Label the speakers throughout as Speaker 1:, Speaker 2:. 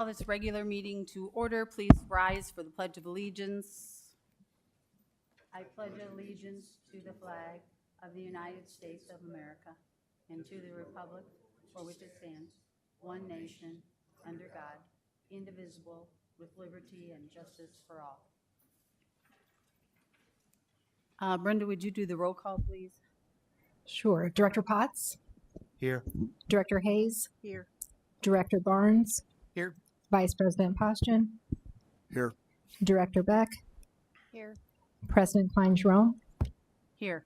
Speaker 1: Call this regular meeting to order. Please rise for the Pledge of Allegiance. I pledge allegiance to the flag of the United States of America and to the republic for which it stands, one nation, under God, indivisible, with liberty and justice for all. Brenda, would you do the roll call, please?
Speaker 2: Sure. Director Potts?
Speaker 3: Here.
Speaker 2: Director Hayes?
Speaker 1: Here.
Speaker 2: Director Barnes?
Speaker 3: Here.
Speaker 2: Vice President Postian?
Speaker 3: Here.
Speaker 2: Director Beck?
Speaker 1: Here.
Speaker 2: President Klein-Jerome?
Speaker 1: Here.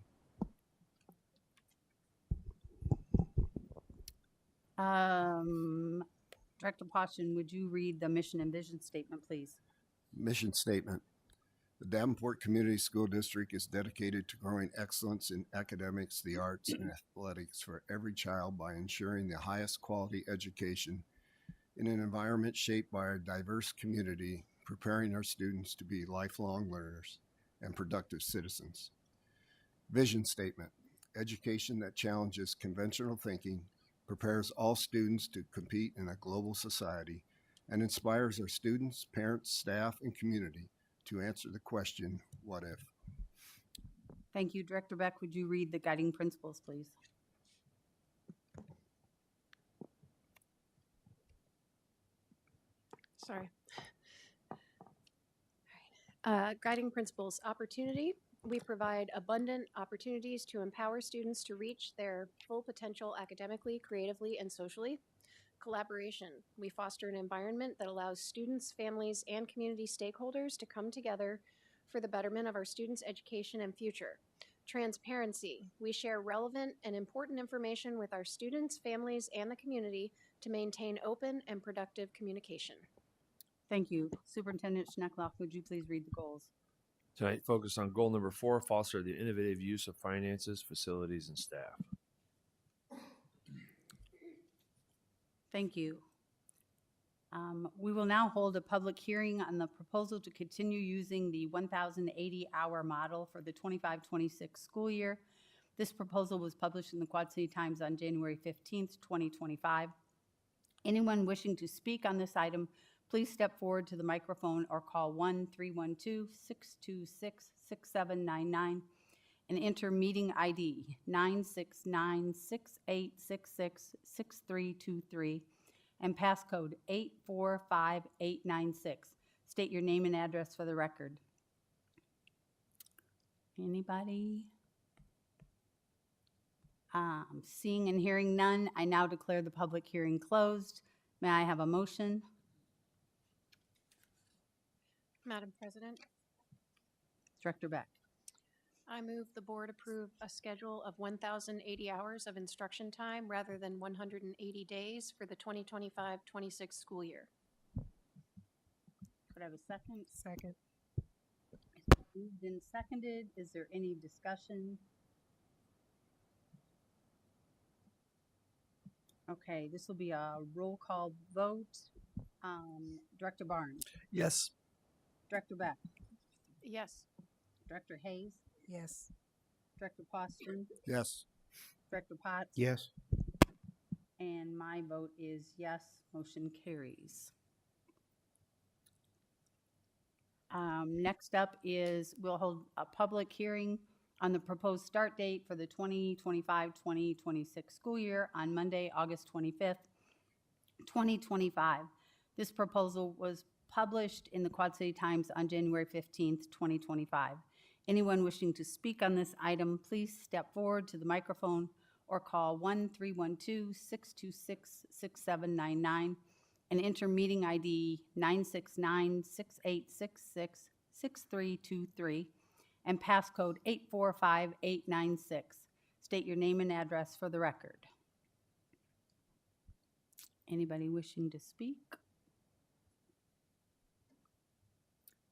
Speaker 1: Director Postian, would you read the mission and vision statement, please?
Speaker 3: Mission statement. The Davenport Community School District is dedicated to growing excellence in academics, the arts, and athletics for every child by ensuring the highest quality education in an environment shaped by a diverse community, preparing our students to be lifelong learners and productive citizens. Vision statement. Education that challenges conventional thinking, prepares all students to compete in a global society, and inspires our students, parents, staff, and community to answer the question, what if?
Speaker 1: Thank you. Director Beck, would you read the guiding principles, please?
Speaker 4: Sorry. All right. Guiding principles: opportunity. We provide abundant opportunities to empower students to reach their full potential academically, creatively, and socially. Collaboration. We foster an environment that allows students, families, and community stakeholders to come together for the betterment of our students' education and future. Transparency. We share relevant and important information with our students, families, and the community to maintain open and productive communication.
Speaker 1: Thank you. Superintendent Schneckloff, would you please read the goals?
Speaker 5: Tonight, focus on goal number 4, foster the innovative use of finances, facilities, and staff.
Speaker 1: Thank you. We will now hold a public hearing on the proposal to continue using the 1,080-hour model for the 25-26 school year. This proposal was published in the Quad City Times on January 15th, 2025. Anyone wishing to speak on this item, please step forward to the microphone or call 1-312-626-6799 and enter meeting ID 969-6866-6323 and passcode 845896. State your name and address for the record. Anybody? Seeing and hearing none, I now declare the public hearing closed. May I have a motion?
Speaker 4: Madam President,
Speaker 1: Director Beck.
Speaker 4: I move the board approve a schedule of 1,080 hours of instruction time rather than 180 days for the 2025-26 school year.
Speaker 1: Could I have a second?
Speaker 2: Second.
Speaker 1: Moved and seconded. Is there any discussion? Okay, this will be a roll call vote. Director Barnes.
Speaker 3: Yes.
Speaker 1: Director Beck.
Speaker 4: Yes.
Speaker 1: Director Hayes.
Speaker 2: Yes.
Speaker 1: Director Postian.
Speaker 3: Yes.
Speaker 1: Director Potts.
Speaker 3: Yes.
Speaker 1: And my vote is yes. Motion carries. Next up is we'll hold a public hearing on the proposed start date for the 2025-2026 school year on Monday, August 25th, 2025. This proposal was published in the Quad City Times on January 15th, 2025. Anyone wishing to speak on this item, please step forward to the microphone or call 1-312-626-6799 and enter meeting ID 969-6866-6323 and passcode 845896. State your name and address for the record. Anybody wishing to speak?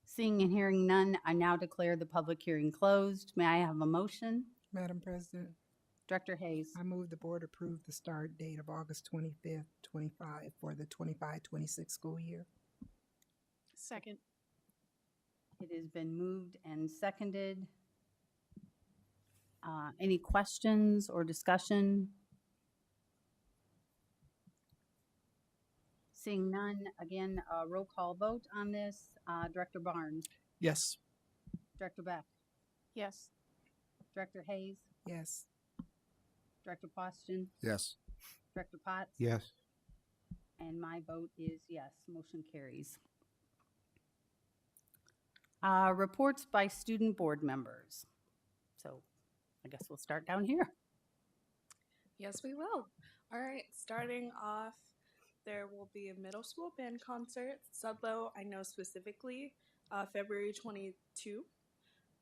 Speaker 1: Seeing and hearing none, I now declare the public hearing closed. May I have a motion?
Speaker 6: Madam President,
Speaker 1: Director Hayes.
Speaker 6: I move the board approve the start date of August 25th, 25 for the 25-26 school year.
Speaker 4: Second.
Speaker 1: It has been moved and seconded. Any questions or discussion? Seeing none, again, roll call vote on this. Director Barnes,
Speaker 7: Yes.
Speaker 1: Director Beck,
Speaker 4: Yes.
Speaker 1: Director Hayes,
Speaker 6: Yes.
Speaker 1: Director Poston,
Speaker 3: Yes.
Speaker 1: Director Potts.
Speaker 7: Yes.
Speaker 1: And my vote is yes, motion carries. Reports by student board members. So I guess we'll start down here.
Speaker 8: Yes, we will. All right, starting off, there will be a middle school band concert. Sudlow, I know specifically, February 22,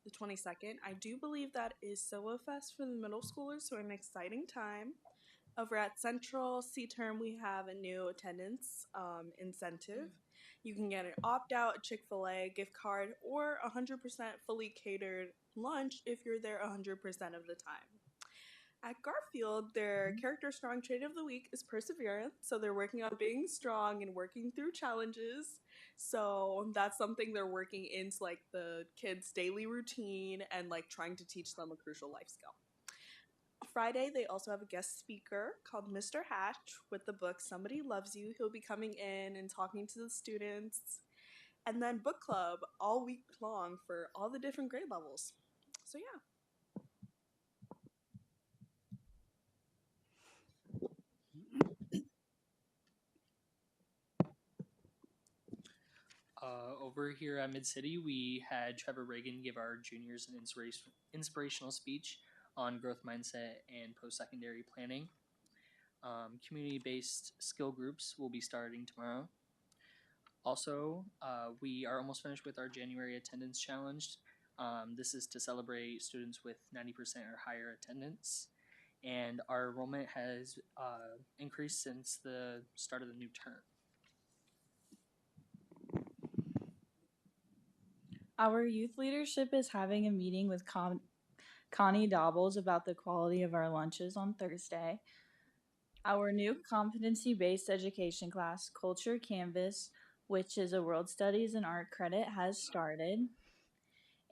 Speaker 8: the 22nd. I do believe that is Solo Fest for the middle schoolers, so an exciting time. Over at Central C-Term, we have a new attendance incentive. You can get an opt-out Chick-fil-A gift card or 100% fully catered lunch if you're there 100% of the time. At Garfield, their character strong trait of the week is perseverance. So they're working on being strong and working through challenges. So that's something they're working into like the kids' daily routine and like trying to teach them a crucial life skill. Friday, they also have a guest speaker called Mr. Hatch with the book Somebody Loves You. He'll be coming in and talking to the students. And then book club all week long for all the different grade levels. So yeah.
Speaker 9: Over here at Mid City, we had Trevor Reagan give our juniors an inspirational speech on growth mindset and post secondary planning. Community based skill groups will be starting tomorrow. Also, we are almost finished with our January attendance challenge. This is to celebrate students with 90% or higher attendance. And our enrollment has increased since the start of the new term.
Speaker 10: Our youth leadership is having a meeting with Connie Dobbles about the quality of our lunches on Thursday. Our new competency-based education class, Culture Canvas, which is a world studies and art credit, has started.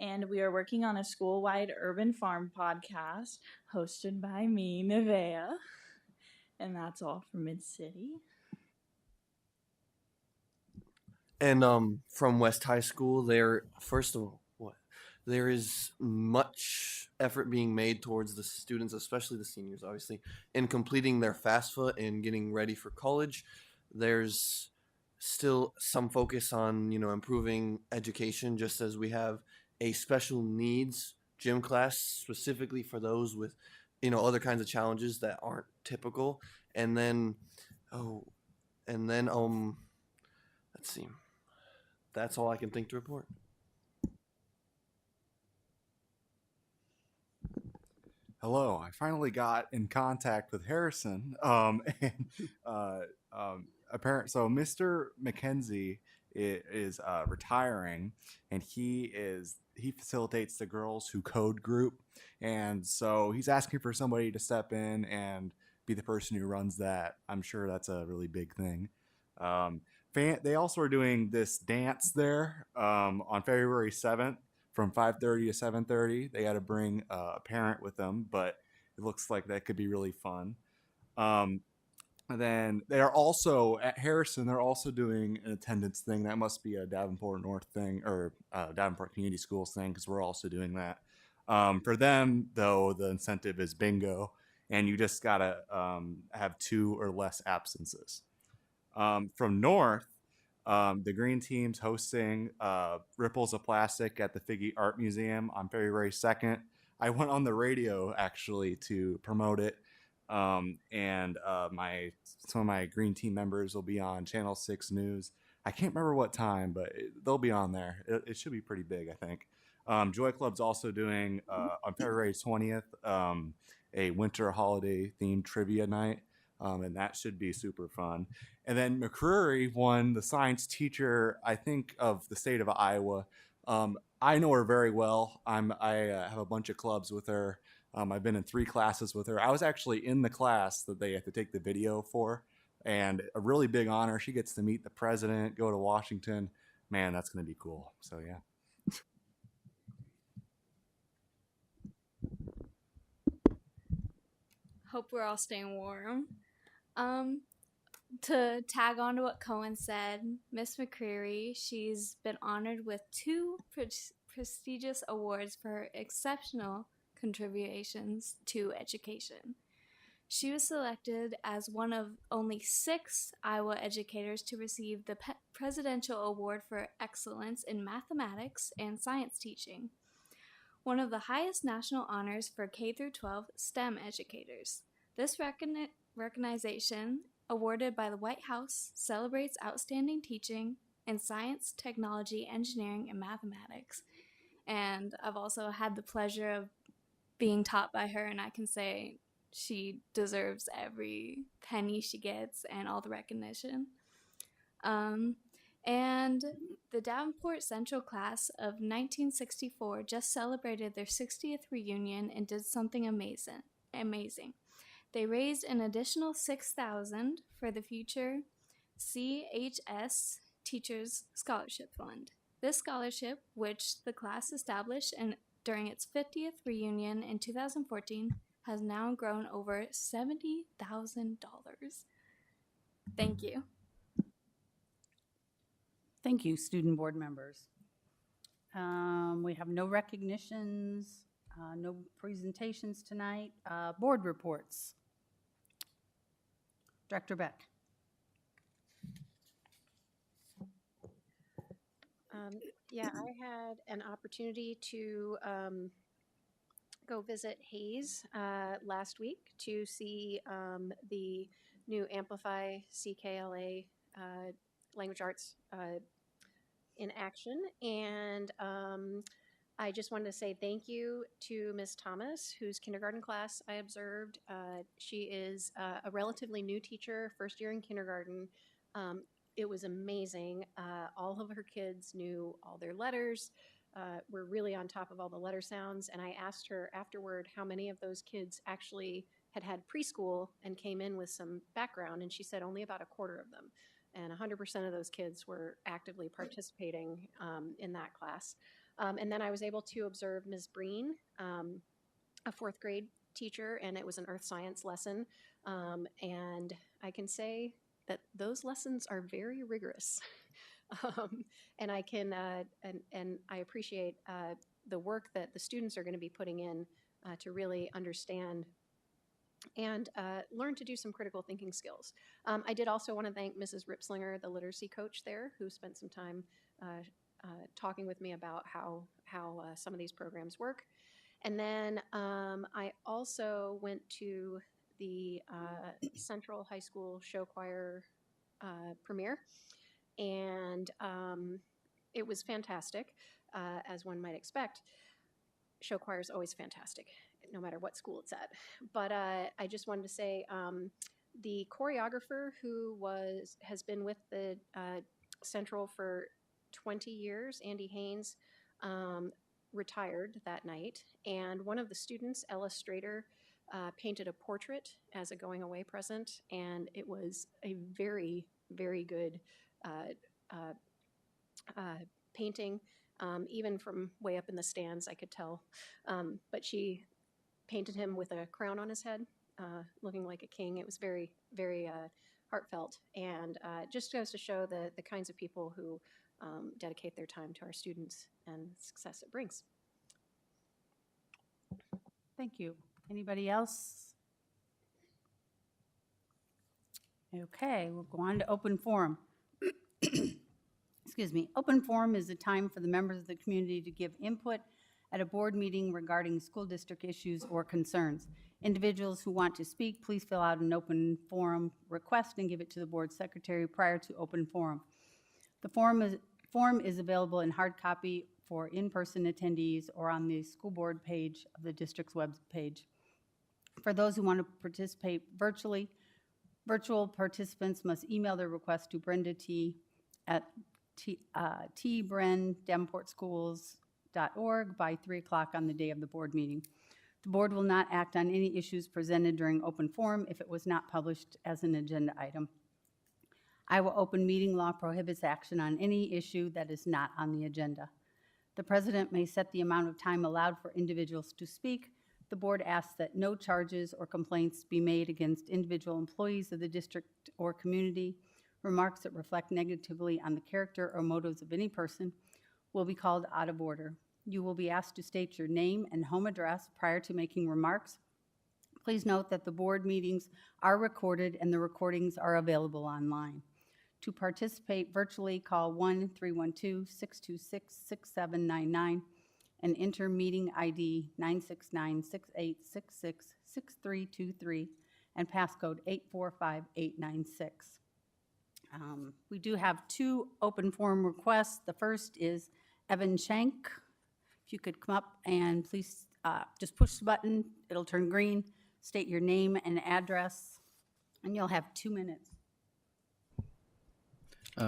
Speaker 10: And we are working on a school-wide urban farm podcast hosted by me, Nevaeh. And that's all for Mid-City.
Speaker 11: And from West High School, there is much effort being made towards the students, especially the seniors, obviously, in completing their FAFSA and getting ready for college. There's still some focus on improving education, just as we have a special needs gym class specifically for those with other kinds of challenges that aren't typical. And then let's see. That's all I can think to report.
Speaker 7: Hello. I finally got in contact with Harrison. So Mr. McKenzie is retiring, and he facilitates the Girls Who Code group, and so he's asking for somebody to step in and be the person who runs that. I'm sure that's a really big thing. They also are doing this dance there on February 7th from 5:30 to 7:30. They got to bring a parent with them, but it looks like that could be really fun. And then they are also at Harrison. They're also doing an attendance thing. That must be a Davenport North thing or Davenport Community Schools thing, because we're also doing that. For them, though, the incentive is bingo, and you just gotta have 2 or less absences. From North, the Green Team's hosting Ripples of Plastic at the Figge Art Museum on February 2nd. I went on the radio actually to promote it, and some of my Green Team members will be on Channel 6 News. I can't remember what time, but they'll be on there. It should be pretty big, I think. Joy Club's also doing on February 20th a winter holiday themed trivia night. And that should be super fun. And then McCreary won the science teacher, I think, of the state of Iowa. I know her very well. I have a bunch of clubs with her. I've been in 3 classes with her. I was actually in the class that they have to take the video for, and a really big honor. She gets to meet the president, go to Washington. Man, that's going to be cool. So, yeah.
Speaker 12: Hope we're all staying warm. to tag on to what Cohen said, Miss McCreary, she's been honored with two prestigious awards for her exceptional contributions to education. She was selected as one of only 6 Iowa educators to receive the Presidential Award for Excellence in Mathematics and Science Teaching, one of the highest national honors for K through 12 STEM educators. This recognition, awarded by the White House, celebrates outstanding teaching in science, technology, engineering, and mathematics. And I've also had the pleasure of being taught by her, and I can say she deserves every penny she gets and all the recognition. And the Davenport Central class of 1964 just celebrated their 60th reunion and did something amazing. They raised an additional $6,000 for the future CHS Teachers Scholarship Fund. This scholarship, which the class established during its 50th reunion in 2014, has now grown over $70,000. Thank you.
Speaker 1: Thank you, student board members. We have no recognitions, no presentations tonight. Board reports. Director Beck.
Speaker 4: Yeah, I had an opportunity to go visit Hayes last week to see the new Amplify CKLA language arts in action. And I just wanted to say thank you to Ms. Thomas, whose kindergarten class I observed. She is a relatively new teacher, first year in kindergarten. It was amazing. All of her kids knew all their letters, were really on top of all the letter sounds. And I asked her afterward how many of those kids actually had preschool and came in with some background. And she said only about a quarter of them. And 100% of those kids were actively participating in that class. And then I was able to observe Ms. Breen, a 4th grade teacher, and it was an earth science lesson. And I can say that those lessons are very rigorous. And I can, and I appreciate the work that the students are going to be putting in to really understand and learn to do some critical thinking skills. I did also want to thank Mrs. Ripslinger, the literacy coach there, who spent some time talking with me about how some of these programs work. And then I also went to the Central High School Show Choir premiere, and it was fantastic, as one might expect. Show choir is always fantastic, no matter what school it's at. But I just wanted to say the choreographer who has been with the Central for 20 years, Andy Haynes, retired that night. And one of the students, Ella Strader, painted a portrait as a going away present. And it was a very, very good painting. Even from way up in the stands, I could tell. But she painted him with a crown on his head, looking like a king. It was very, very heartfelt, and just goes to show the kinds of people who dedicate their time to our students and the success it brings.
Speaker 1: Thank you. Anybody else? Okay, we'll go on to open forum. Excuse me. Open forum is a time for the members of the community to give input at a board meeting regarding school district issues or concerns. Individuals who want to speak, please fill out an open forum request and give it to the board secretary prior to open forum. The form is available in hard copy for in-person attendees or on the school board page of the district's web page. For those who want to participate virtually, virtual participants must email their request to Brenda T. at tbren.davenportschools.org by 3 o'clock on the day of the board meeting. The board will not act on any issues presented during open forum if it was not published as an agenda item. Iowa open meeting law prohibits action on any issue that is not on the agenda. The president may set the amount of time allowed for individuals to speak. The board asks that no charges or complaints be made against individual employees of the district or community. Remarks that reflect negatively on the character or motives of any person will be called out of order. You will be asked to state your name and home address prior to making remarks. Please note that the board meetings are recorded and the recordings are available online. To participate virtually, call 1-312-626-6799 and enter meeting ID 969-6866-6323 and passcode 845896. We do have two open forum requests. The first is Evan Shank. If you could come up and please just push the button, it'll turn green, state your name and address, and you'll have 2 minutes.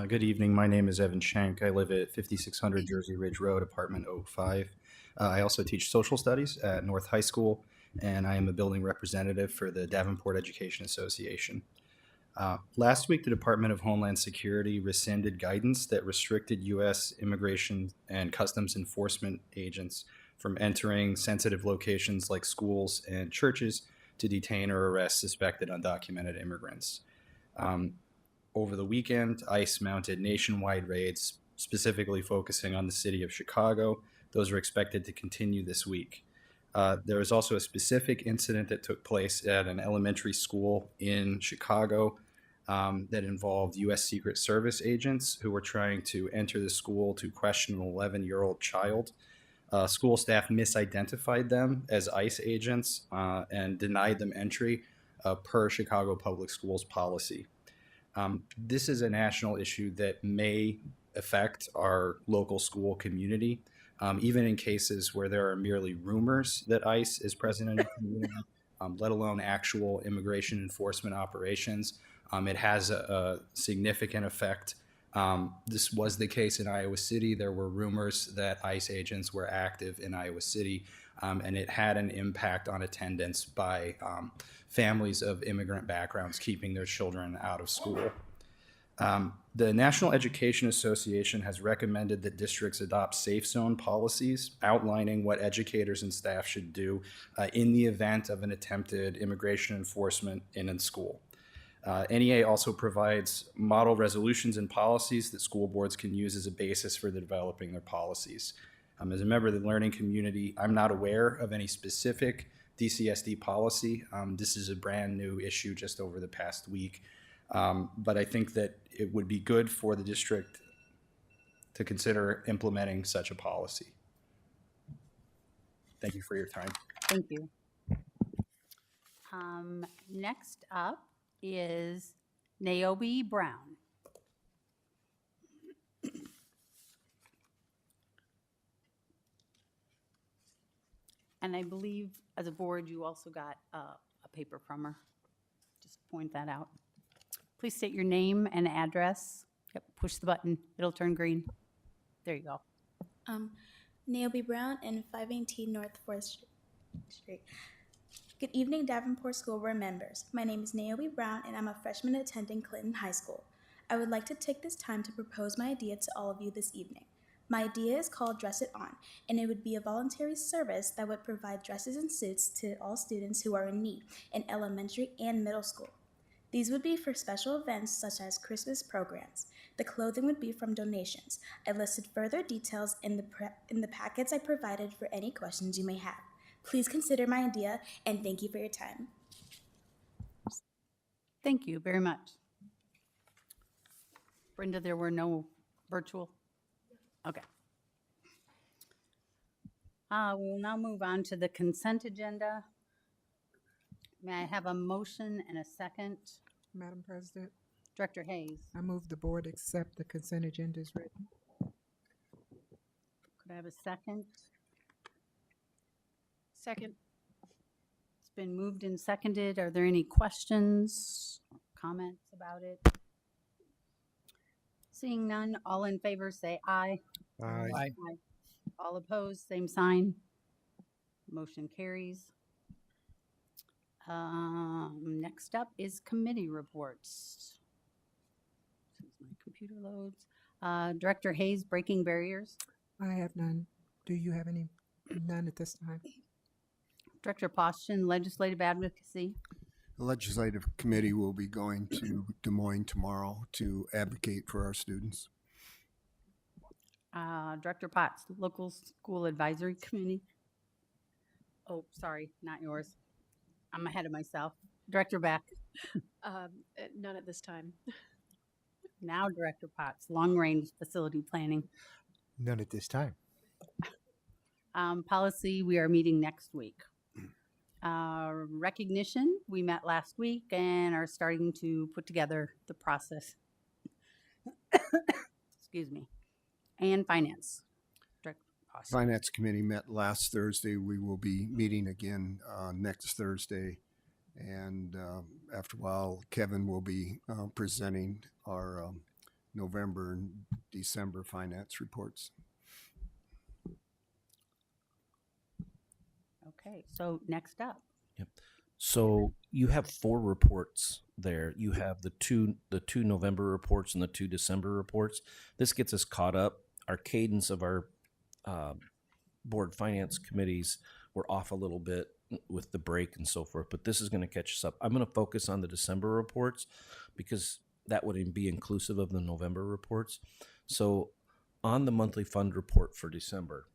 Speaker 13: Good evening. My name is Evan Shank. I live at 5600 Jersey Ridge Road, apartment 05. I also teach social studies at North High School, and I am a building representative for the Davenport Education Association. Last week, the Department of Homeland Security rescinded guidance that restricted U.S. Immigration and Customs Enforcement agents from entering sensitive locations like schools and churches to detain or arrest suspected undocumented immigrants. Over the weekend, ICE mounted nationwide raids, specifically focusing on the city of Chicago. Those are expected to continue this week. There was also a specific incident that took place at an elementary school in Chicago that involved U.S. Secret Service agents who were trying to enter the school to question an 11-year-old child. School staff misidentified them as ICE agents and denied them entry per Chicago Public Schools policy. This is a national issue that may affect our local school community, even in cases where there are merely rumors that ICE is present in a community, let alone actual immigration enforcement operations. It has a significant effect. This was the case in Iowa City. There were rumors that ICE agents were active in Iowa City, and it had an impact on attendance by families of immigrant backgrounds keeping their children out of school. The National Education Association has recommended that districts adopt safe zone policies outlining what educators and staff should do in the event of an attempted immigration enforcement in a school. NEA also provides model resolutions and policies that school boards can use as a basis for developing their policies. As a member of the learning community, I'm not aware of any specific DCSD policy. This is a brand new issue just over the past week. But I think that it would be good for the district to consider implementing such a policy. Thank you for your time.
Speaker 1: Thank you. Next up is Naomi Brown. And I believe as a board, you also got a paper from her. Just point that out. Please state your name and address. Yep, push the button. It'll turn green. There you go.
Speaker 14: Naomi Brown and 518 North 4th Street. Good evening, Davenport School Board members. My name is Naomi Brown, and I'm a freshman attending Clinton High School. I would like to take this time to propose my idea to all of you this evening. My idea is called Dress It On, and it would be a voluntary service that would provide dresses and suits to all students who are in need in elementary and middle school. These would be for special events such as Christmas programs. The clothing would be from donations. I listed further details in the packets I provided for any questions you may have. Please consider my idea, and thank you for your time.
Speaker 1: Thank you very much. Brenda, there were no virtual? Okay. We will now move on to the consent agenda. May I have a motion and a second?
Speaker 6: Madam President,
Speaker 1: Director Hayes,
Speaker 6: I move the board accept the consent agenda as written.
Speaker 1: could I have a second?
Speaker 4: Second.
Speaker 1: It's been moved and seconded. Are there any questions, comments about it? Seeing none, all in favor say aye.
Speaker 3: Aye.
Speaker 1: Aye. All opposed, same sign. Motion carries. Next up is committee reports. As soon as my computer loads. Director Hayes, breaking barriers.
Speaker 6: I have none. Do you have any? None at this time.
Speaker 1: Director Poston, Legislative Advocacy.
Speaker 3: The Legislative Committee will be going to Des Moines tomorrow to advocate for our students.
Speaker 1: Director Potts, Local School Advisory Committee. Oh, sorry, not yours. I'm ahead of myself. Director Beck.
Speaker 4: None at this time.
Speaker 1: Now Director Potts, Long Range Facility Planning.
Speaker 15: None at this time.
Speaker 1: Policy, we are meeting next week. Recognition, we met last week and are starting to put together the process. Excuse me. And Finance. Director Poston.
Speaker 3: Finance Committee met last Thursday. We will be meeting again next Thursday. And after a while, Kevin will be presenting our November and December finance reports.
Speaker 1: Okay, so next up.
Speaker 16: Yep. So you have 4 reports there. You have the two November reports and the 2 December reports. This gets us caught up. Our cadence of our board finance committees were off a little bit with the break and so forth, but this is going to catch us up. I'm going to focus on the December reports because that would be inclusive of the November reports. So on the monthly fund report for December,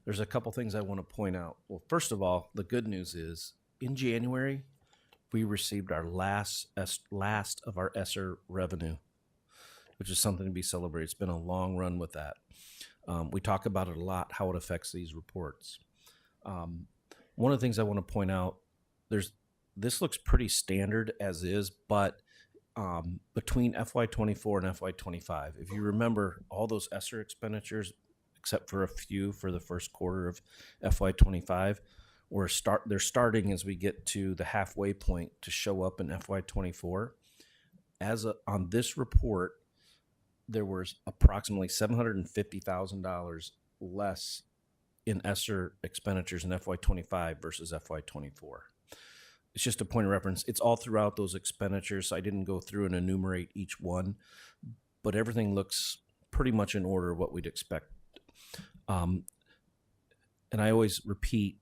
Speaker 16: there's a couple things I want to point out. Well, first of all, the good news is in January, we received our last of our ESSER revenue, which is something to be celebrated. It's been a long run with that. We talk about it a lot, how it affects these reports. One of the things I want to point out, this looks pretty standard as is, but between FY24 and FY25, if you remember all those ESSER expenditures, except for a few for the first quarter of FY25, they're starting as we get to the halfway point to show up in FY24. On this report, there was approximately $750,000 less in ESSER expenditures in FY25 versus FY24. It's just a point of reference. It's all throughout those expenditures. So I didn't go through and enumerate each one, but everything looks pretty much in order of what we'd expect. And I always repeat,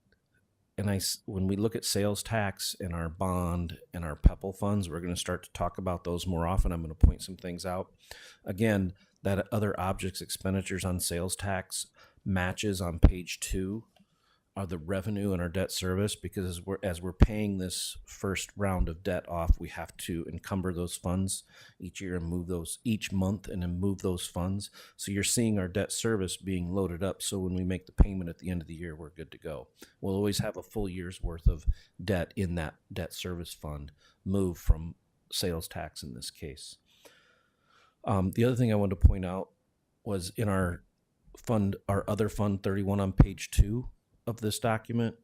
Speaker 16: when we look at sales tax and our bond and our PEPAL funds, we're going to start to talk about those more often. I'm going to point some things out. Again, that other objects expenditures on sales tax matches on page 2 are the revenue and our debt service, because as we're paying this first round of debt off, we have to encumber those funds each year and move those each month and then move those funds. So you're seeing our debt service being loaded up. So when we make the payment at the end of the year, we're good to go. We'll always have a full year's worth of debt in that debt service fund, move from sales tax in this case. The other thing I wanted to point out was in our other fund 31 on page 2 of this document,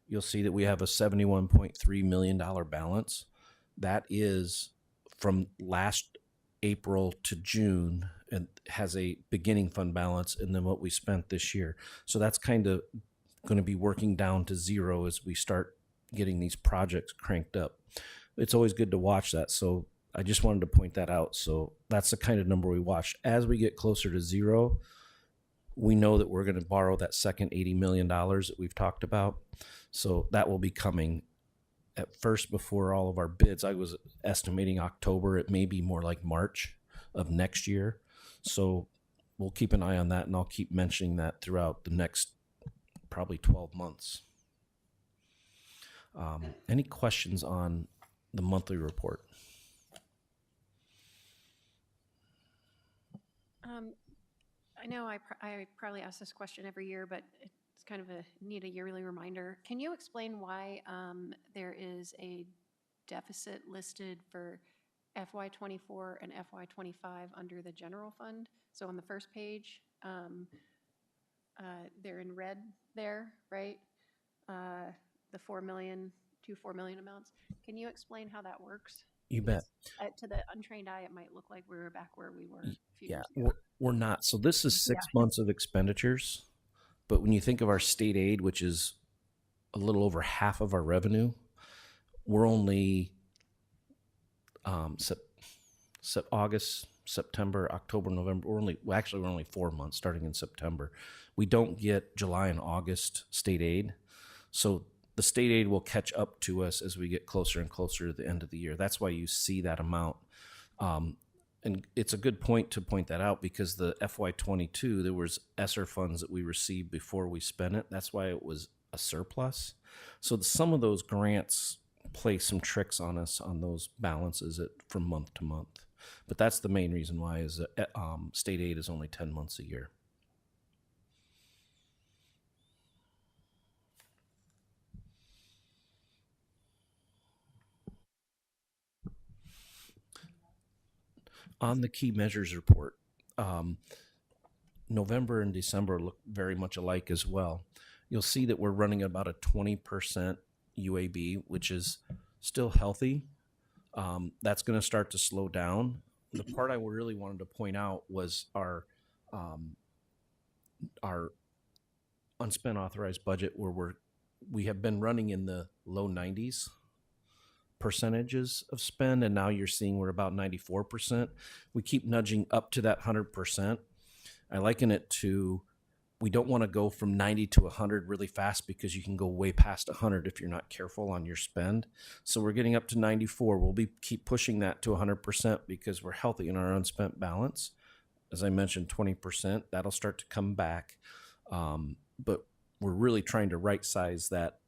Speaker 16: you'll see that we have a $71.3 million balance. That is from last April to June and has a beginning fund balance and then what we spent this year. So that's kind of going to be working down to zero as we start getting these projects cranked up. It's always good to watch that. So I just wanted to point that out. So that's the kind of number we watch. As we get closer to zero, we know that we're going to borrow that second $80 million that we've talked about. So that will be coming at first before all of our bids. I was estimating October. It may be more like March of next year. So we'll keep an eye on that, and I'll keep mentioning that throughout the next probably 12 months. Any questions on the monthly report?
Speaker 4: I know I probably ask this question every year, but it's kind of need a yearly reminder. Can you explain why there is a deficit listed for FY24 and FY25 under the general fund? So on the first page, they're in red there, right? The 4 million amounts. Can you explain how that works?
Speaker 16: You bet.
Speaker 4: To the untrained eye, it might look like we were back where we were a few
Speaker 16: Yeah,
Speaker 4: years ago.
Speaker 16: we're not. So this is 6 months of expenditures, but when you think of our state aid, which is a little over half of our revenue, we're only August, September, October, November. We're only 4 months starting in September. We don't get July and August state aid. So the state aid will catch up to us as we get closer and closer to the end of the year. That's why you see that amount. And it's a good point to point that out, because the FY22, there was ESSER funds that we received before we spent it. That's why it was a surplus. So some of those grants play some tricks on us on those balances from month to month. But that's the main reason why is that state aid is only 10 months a year. On the key measures report, November and December look very much alike as well. You'll see that we're running about a 20% UAB, which is still healthy. That's going to start to slow down. The part I really wanted to point out was our unspent authorized budget, where we have been running in the low 90s percentages of spend, and now you're seeing we're about 94%. We keep nudging up to that 100%. I liken it to, we don't want to go from 90 to 100 really fast, because you can go way past 100 if you're not careful on your spend. So we're getting up to 94. We'll keep pushing that to 100% because we're healthy in our unspent balance. As I mentioned, 20%, that'll start to come back. But we're really trying to right size that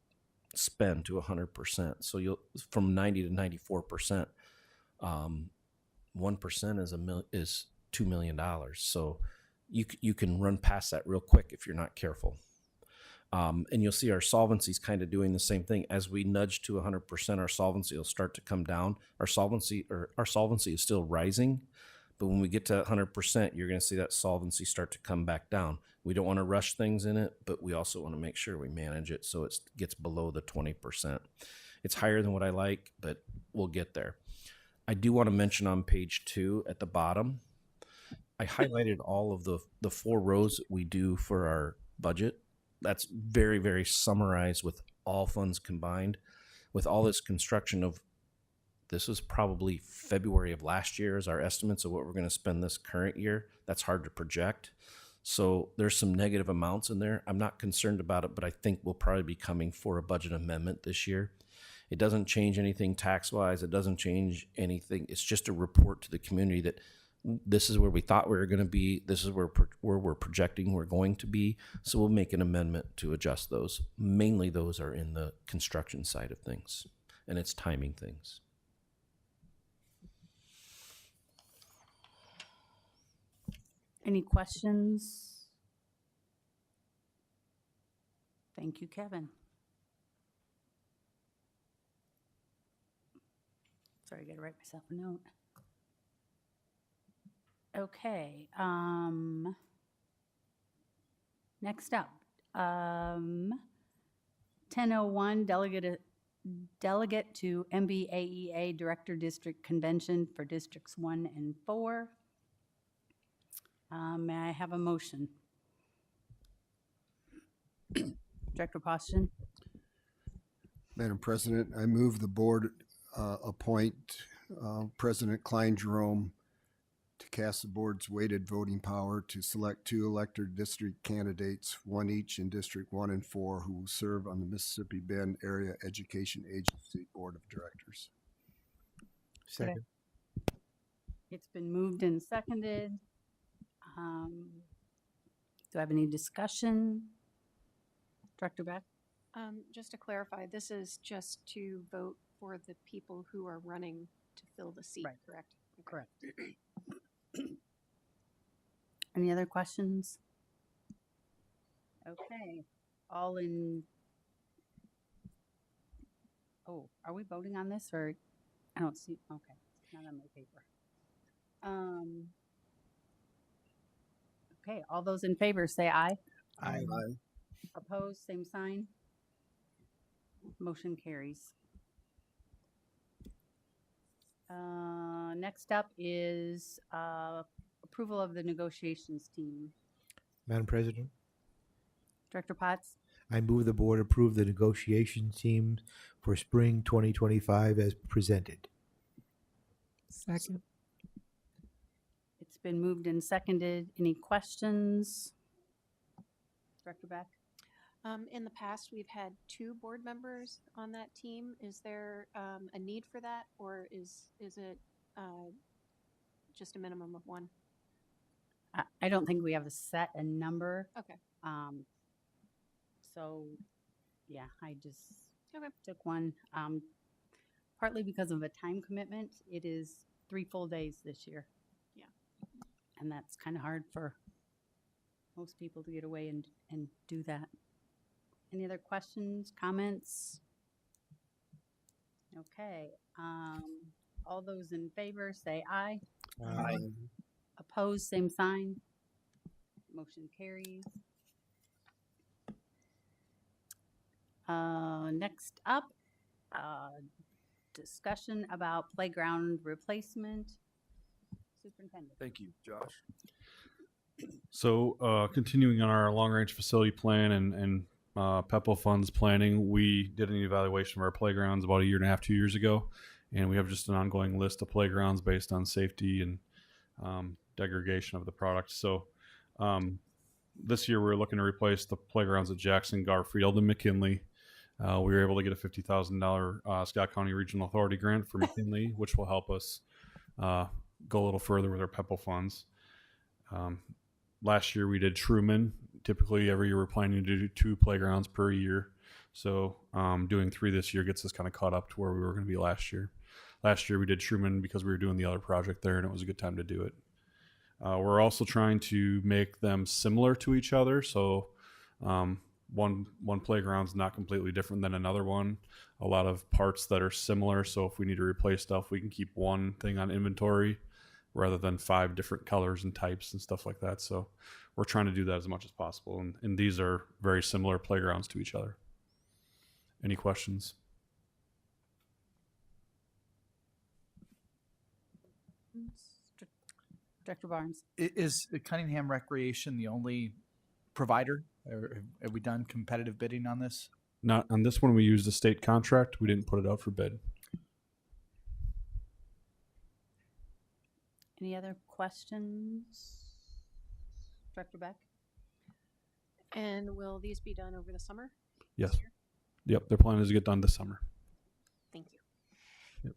Speaker 16: spend to 100%. So you'll from 90 to 94%. 1% is $2 million. So you can run past that real quick if you're not careful. And you'll see our solvency is kind of doing the same thing. As we nudge to 100%, our solvency will start to come down. Our solvency is still rising, but when we get to 100%, you're going to see that solvency start to come back down. We don't want to rush things in it, but we also want to make sure we manage it so it gets below the 20%. It's higher than what I like, but we'll get there. I do want to mention on page 2 at the bottom, I highlighted all of the 4 rows that we do for our budget. That's very, very summarized with all funds combined. With all this construction of, this was probably February of last year as our estimates of what we're going to spend this current year. That's hard to project. So there's some negative amounts in there. I'm not concerned about it, but I think we'll probably be coming for a budget amendment this year. It doesn't change anything tax-wise. It doesn't change anything. It's just a report to the community that this is where we thought we were going to be. This is where we're projecting we're going to be. So we'll make an amendment to adjust those. Mainly those are in the construction side of things, and it's timing things.
Speaker 1: Any questions? Thank you, Kevin. Sorry, I got to write myself a note. Okay. Next up, 1001 delegate to MBAEA Director District Convention for Districts 1 and 4. May I have a motion? Director Poston.
Speaker 3: Madam President, I move the board appoint President Klein Jerome to cast the board's weighted voting power to select 2 elected district candidates, 1 each in District 1 and 4, who will serve on the Mississippi Bend Area Education Agency Board of Directors.
Speaker 15: Second.
Speaker 1: It's been moved and seconded. Do I have any discussion? Director Beck?
Speaker 4: Just to clarify, this is just to vote for the people who are running to fill the seat,
Speaker 1: Right.
Speaker 4: correct? Okay.
Speaker 1: Correct. Any other questions? Okay, all in. Oh, are we voting on this, or I don't see? Okay, it's not on my paper. Okay, all those in favor say aye.
Speaker 15: Aye.
Speaker 1: Opposed, same sign. Motion carries. Next up is approval of the negotiations team.
Speaker 15: Madam President,
Speaker 1: Director Potts,
Speaker 15: I move the board approve the negotiation team for spring 2025 as presented.
Speaker 6: Second.
Speaker 1: it's been moved and seconded. Any questions? Director Beck?
Speaker 4: In the past, we've had 2 board members on that team. Is there a need for that, or is it just a minimum of 1?
Speaker 1: I don't think we have a number.
Speaker 4: Okay.
Speaker 1: So, yeah, I just
Speaker 4: Okay.
Speaker 1: took one. Partly because of a time commitment. It is 3 full days this year.
Speaker 4: Yeah.
Speaker 1: And that's kind of hard for most people to get away and do that. Any other questions, comments? Okay. All those in favor say aye.
Speaker 15: Aye.
Speaker 1: Opposed, same sign. Motion carries. Next up, discussion about playground replacement. Superintendent.
Speaker 5: Thank you, Josh.
Speaker 17: So, continuing on our long-range facility plan and PEPL funds planning, we did an evaluation of our playgrounds about 1.5 to 2 years ago, and we have just an ongoing list of playgrounds based on safety and degradation of the product. So, this year we're looking to replace the playgrounds at Jackson, Garfield, and McKinley. We were able to get a $50,000 Scott County Regional Authority grant for McKinley, which will help us go a little further with our PEPL funds. Last year we did Truman. Typically every year we're planning to do 2 playgrounds per year. So doing 3 this year gets us kind of caught up to where we were going to be last year. Last year we did Truman because we were doing the other project there and it was a good time to do it. We're also trying to make them similar to each other. So one playground's not completely different than another one. A lot of parts that are similar. So if we need to replace stuff, we can keep one thing on inventory rather than 5 different colors and types and stuff like that. So we're trying to do that as much as possible. And these are very similar playgrounds to each other. Any questions?
Speaker 1: Director Barnes.
Speaker 18: Is Cunningham Recreation the only provider? Or have we done competitive bidding on this?
Speaker 17: Not on this one. We used a state contract. We didn't put it out for bid.
Speaker 1: Any other questions? Director Beck?
Speaker 4: And will these be done over the summer?
Speaker 17: Yes. Yep. Their plan is to get done this summer.
Speaker 4: Thank you.
Speaker 17: Yep.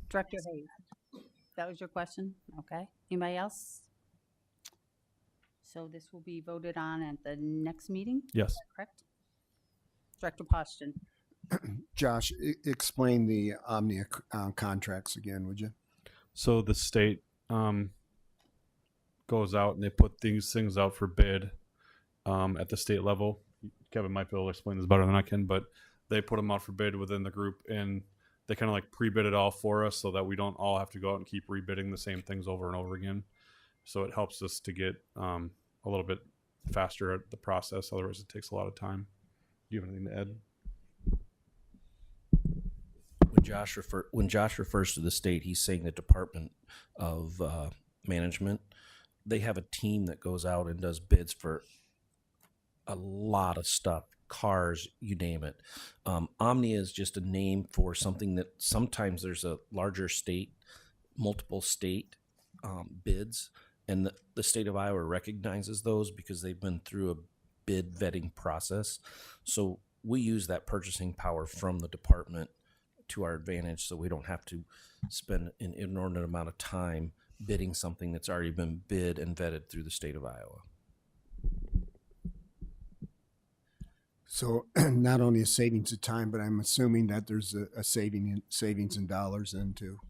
Speaker 1: Director Hayes? That was your question? Okay. Anybody else? So this will be voted on at the next meeting?
Speaker 17: Yes.
Speaker 1: Is that correct? Director Poston?
Speaker 3: Josh, explain the Omnia contracts again, would you?
Speaker 17: So the state goes out and they put these things out for bid at the state level. Kevin might be able to explain this better than I can, but they put them out for bid within the group and they kind of like pre-bid it all for us so that we don't all have to go out and keep rebidding the same things over and over again. So it helps us to get a little bit faster at the process. Otherwise it takes a lot of time. Do you have anything to add?
Speaker 16: When Josh refers to the state, he's saying the Department of Management. They have a team that goes out and does bids for a lot of stuff, cars, you name it. Omnia is just a name for something that sometimes there's a larger state, multiple state bids, and the state of Iowa recognizes those because they've been through a bid vetting process. So we use that purchasing power from the department to our advantage, so we don't have to spend an inordinate amount of time bidding something that's already been bid and vetted through the state of Iowa.
Speaker 3: So not only a savings of time, but I'm assuming that there's a savings in dollars then too.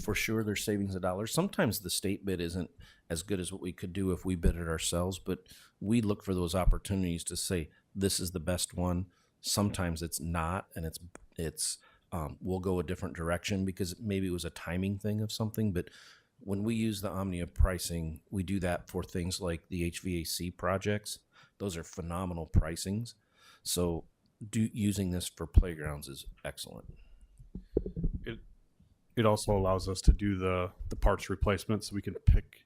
Speaker 16: For sure, there's savings of dollars. Sometimes the state bid isn't as good as what we could do if we bid it ourselves, but we look for those opportunities to say this is the best one. Sometimes it's not, and it's we'll go a different direction because maybe it was a timing thing of something. But when we use the Omnia pricing, we do that for things like the HVAC projects. Those are phenomenal pricings. So using this for playgrounds is excellent.
Speaker 17: It also allows us to do the parts replacement, so we can pick.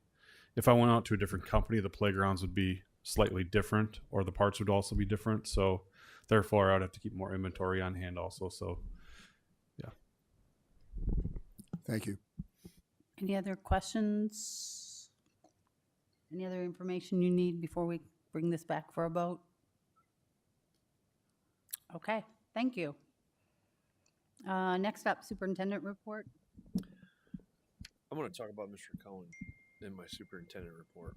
Speaker 17: If I went out to a different company, the playgrounds would be slightly different, or the parts would also be different. So therefore, I'd have to keep more inventory on hand also. So, yeah.
Speaker 3: Thank you.
Speaker 1: Any other questions? Any other information you need before we bring this back for a vote? Okay, thank you. Next up, superintendent report.
Speaker 5: I'm going to talk about Mr. Cohen in my superintendent report.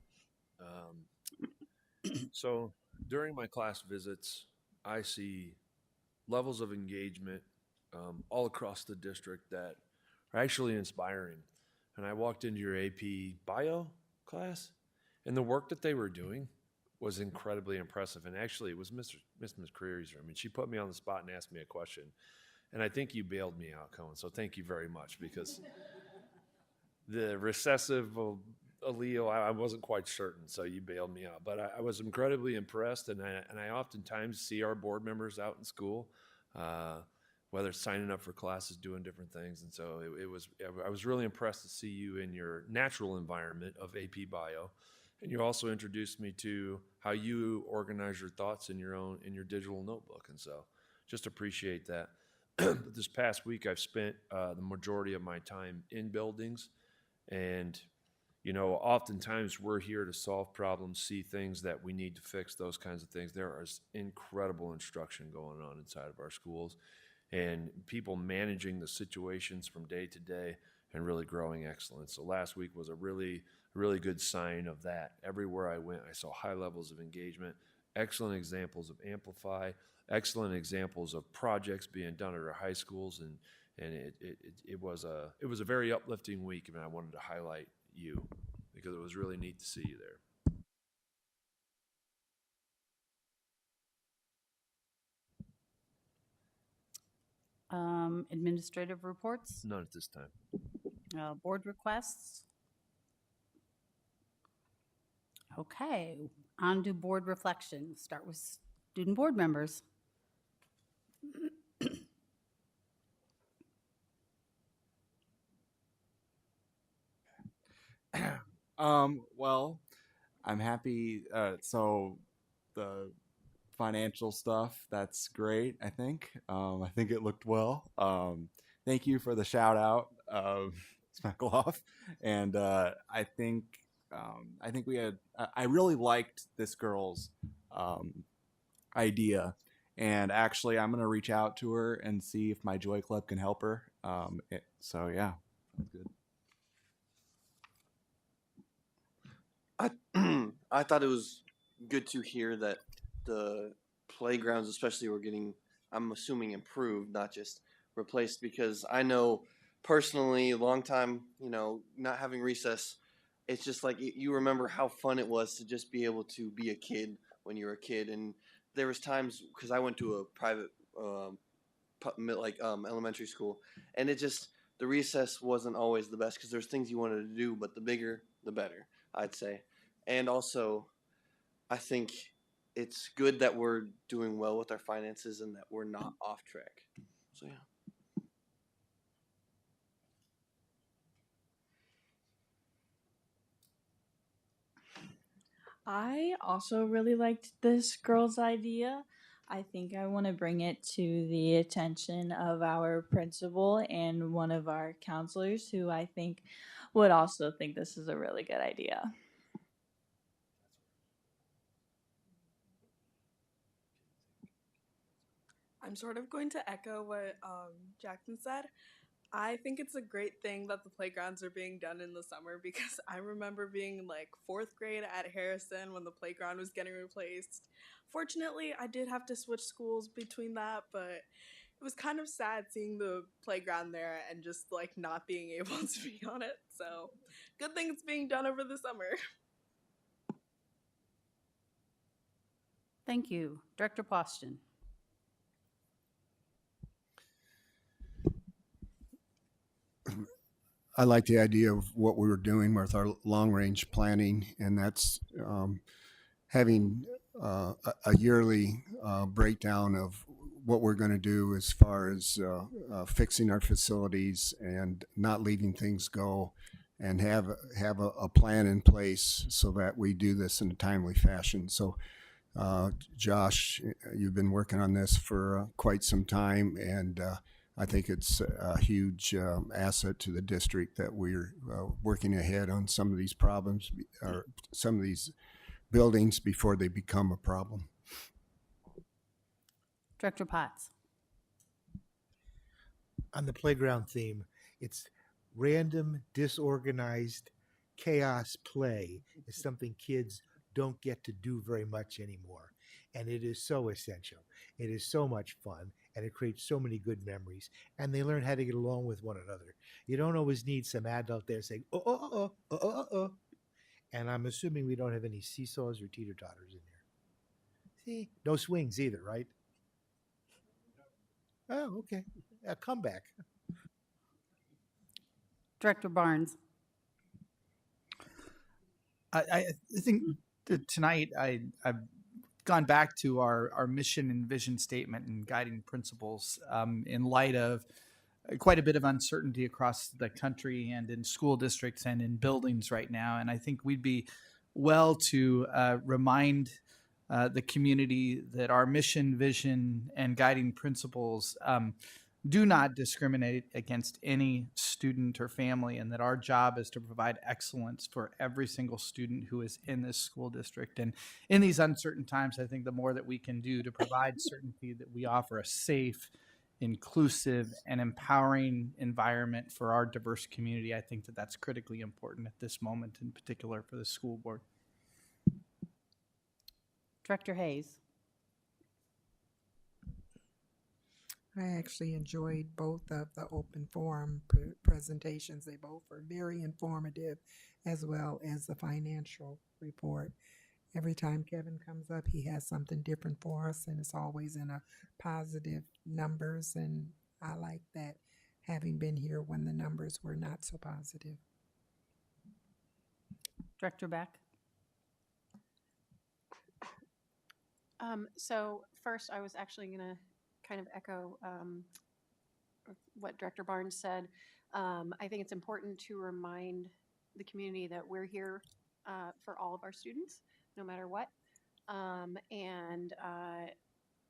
Speaker 5: So during my class visits, I see levels of engagement all across the district that are actually inspiring. And I walked into your AP bio class, and the work that they were doing was incredibly impressive. And actually, it was Miss McCreary's room, and she put me on the spot and asked me a question. And I think you bailed me out, Cohen. So thank you very much, because the recessive allele, I wasn't quite certain, so you bailed me out. But I was incredibly impressed, and I oftentimes see our board members out in school, whether it's signing up for classes, doing different things. And so I was really impressed to see you in your natural environment of AP Bio. And you also introduced me to how you organize your thoughts in your digital notebook. And so just appreciate that. This past week, I've spent the majority of my time in buildings. And, oftentimes we're here to solve problems, see things that we need to fix, those kinds of things. There is incredible instruction going on inside of our schools, and people managing the situations from day to day and really growing excellence. So last week was a really, really good sign of that. Everywhere I went, I saw high levels of engagement, excellent examples of Amplify, excellent examples of projects being done at our high schools, and it was a very uplifting week, and I wanted to highlight you because it was really neat to see you there.
Speaker 1: Administrative reports.
Speaker 5: None at this time.
Speaker 1: Board requests. Okay, on to board reflection. Start with student board members.
Speaker 7: Well, I'm happy. So the financial stuff, that's great. I think it looked well. Thank you for the shout out, Smeckloff. And I think we had. I really liked this girl's idea, and actually, I'm gonna reach out to her and see if my Joy Club can help her. So yeah, sounds good.
Speaker 11: I thought it was good to hear that the playgrounds, especially, were getting, I'm assuming, improved, not just replaced. Because I know personally, a long time, not having recess, it's just like you remember how fun it was to just be able to be a kid when you were a kid. And there was times, because I went to a private, elementary school, and the recess wasn't always the best because there's things you wanted to do, but the bigger, the better, I'd say. And also, I think it's good that we're doing well with our finances and that we're not off track. So, yeah.
Speaker 10: I also really liked this girl's idea. I think I want to bring it to the attention of our principal and one of our counselors who I think would also think this is a really good idea.
Speaker 8: I'm sort of going to echo what Jackson said. I think it's a great thing that the playgrounds are being done in the summer because I remember being in like 4th grade at Harrison when the playground was getting replaced. Fortunately, I did have to switch schools between that, but it was kind of sad seeing the playground there and just like not being able to be on it. So, good thing it's being done over the summer.
Speaker 1: Thank you. Director Poston.
Speaker 3: I like the idea of what we were doing with our long range planning, and that's having a yearly breakdown of what we're going to do as far as fixing our facilities and not leaving things go, and have a plan in place so that we do this in a timely fashion. So, Josh, you've been working on this for quite some time, and I think it's a huge asset to the district that we're working ahead on some of these problems or some of these buildings before they become a problem.
Speaker 1: Director Potts.
Speaker 15: On the playground theme, it's random, disorganized chaos play is something kids don't get to do very much anymore. And it is so essential. It is so much fun and it creates so many good memories. And they learn how to get along with one another. You don't always need some adult there saying, oh, oh, oh, oh, oh, oh, oh. And I'm assuming we don't have any seesaws or teeter totters in there. See, no swings either, right? Oh, okay. A comeback.
Speaker 1: Director Barnes.
Speaker 18: I think that tonight I've gone back to our mission and vision statement and guiding principles in light of quite a bit of uncertainty across the country and in school districts and in buildings right now. And I think we'd be well to remind the community that our mission, vision, and guiding principles do not discriminate against any student or family, and that our job is to provide excellence for every single student who is in this school district. And in these uncertain times, I think the more that we can do to provide certainty that we offer a safe, inclusive, and empowering environment for our diverse community, I think that that's critically important at this moment, in particular for the school board.
Speaker 1: Director Hayes.
Speaker 6: I actually enjoyed both of the open forum presentations. They both were very informative, as well as the financial report. Every time Kevin comes up, he has something different for us, and it's always in a positive numbers. And I like that, having been here when the numbers were not so positive.
Speaker 1: Director Beck.
Speaker 4: So first, I was actually going to kind of echo what Director Barnes said. I think it's important to remind the community that we're here for all of our students, no matter what, and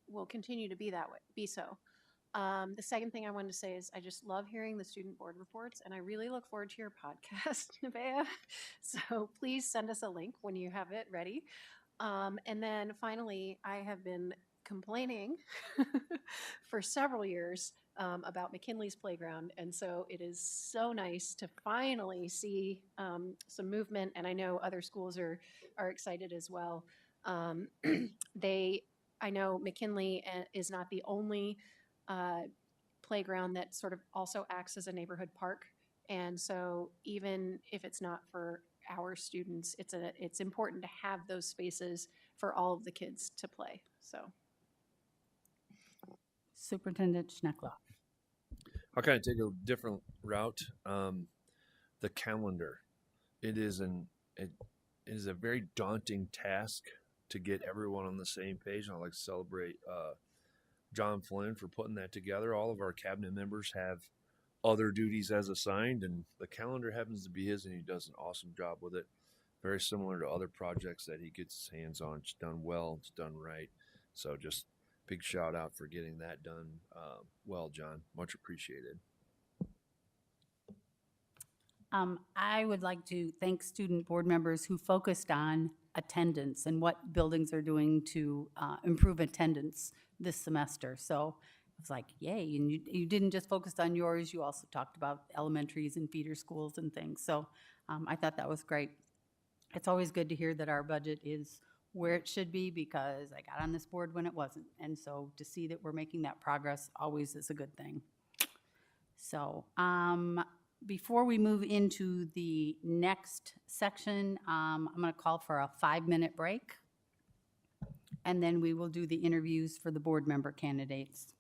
Speaker 4: will continue to be that way, be so. The second thing I wanted to say is I just love hearing the student board reports, and I really look forward to your podcast, Nevaeh. So please send us a link when you have it ready. And then finally, I have been complaining for several years about McKinley's playground. And so it is so nice to finally see some movement. And I know other schools are excited as well. I know McKinley is not the only playground that sort of also acts as a neighborhood park. And so even if it's not for our students, it's important to have those spaces for all of the kids to play. So,
Speaker 1: Superintendent Schneckler.
Speaker 5: I'll kind of take a different route. The calendar. It is a very daunting task to get everyone on the same page. And I'd like to celebrate John Flynn for putting that together. All of our cabinet members have other duties as assigned, and the calendar happens to be his, and he does an awesome job with it. Very similar to other projects that he gets his hands on. It's done well. It's done right. So just big shout out for getting that done well, John. Much appreciated.
Speaker 1: I would like to thank student board members who focused on attendance and what buildings are doing to improve attendance this semester. So I was like, yay. And you didn't just focus on yours, you also talked about elementaries and feeder schools and things. So I thought that was great. It's always good to hear that our budget is where it should be, because I got on this board when it wasn't. And so to see that we're making that progress always is a good thing. So before we move into the next section, I'm going to call for a 5-minute break, and then we will do the interviews for the board member candidates.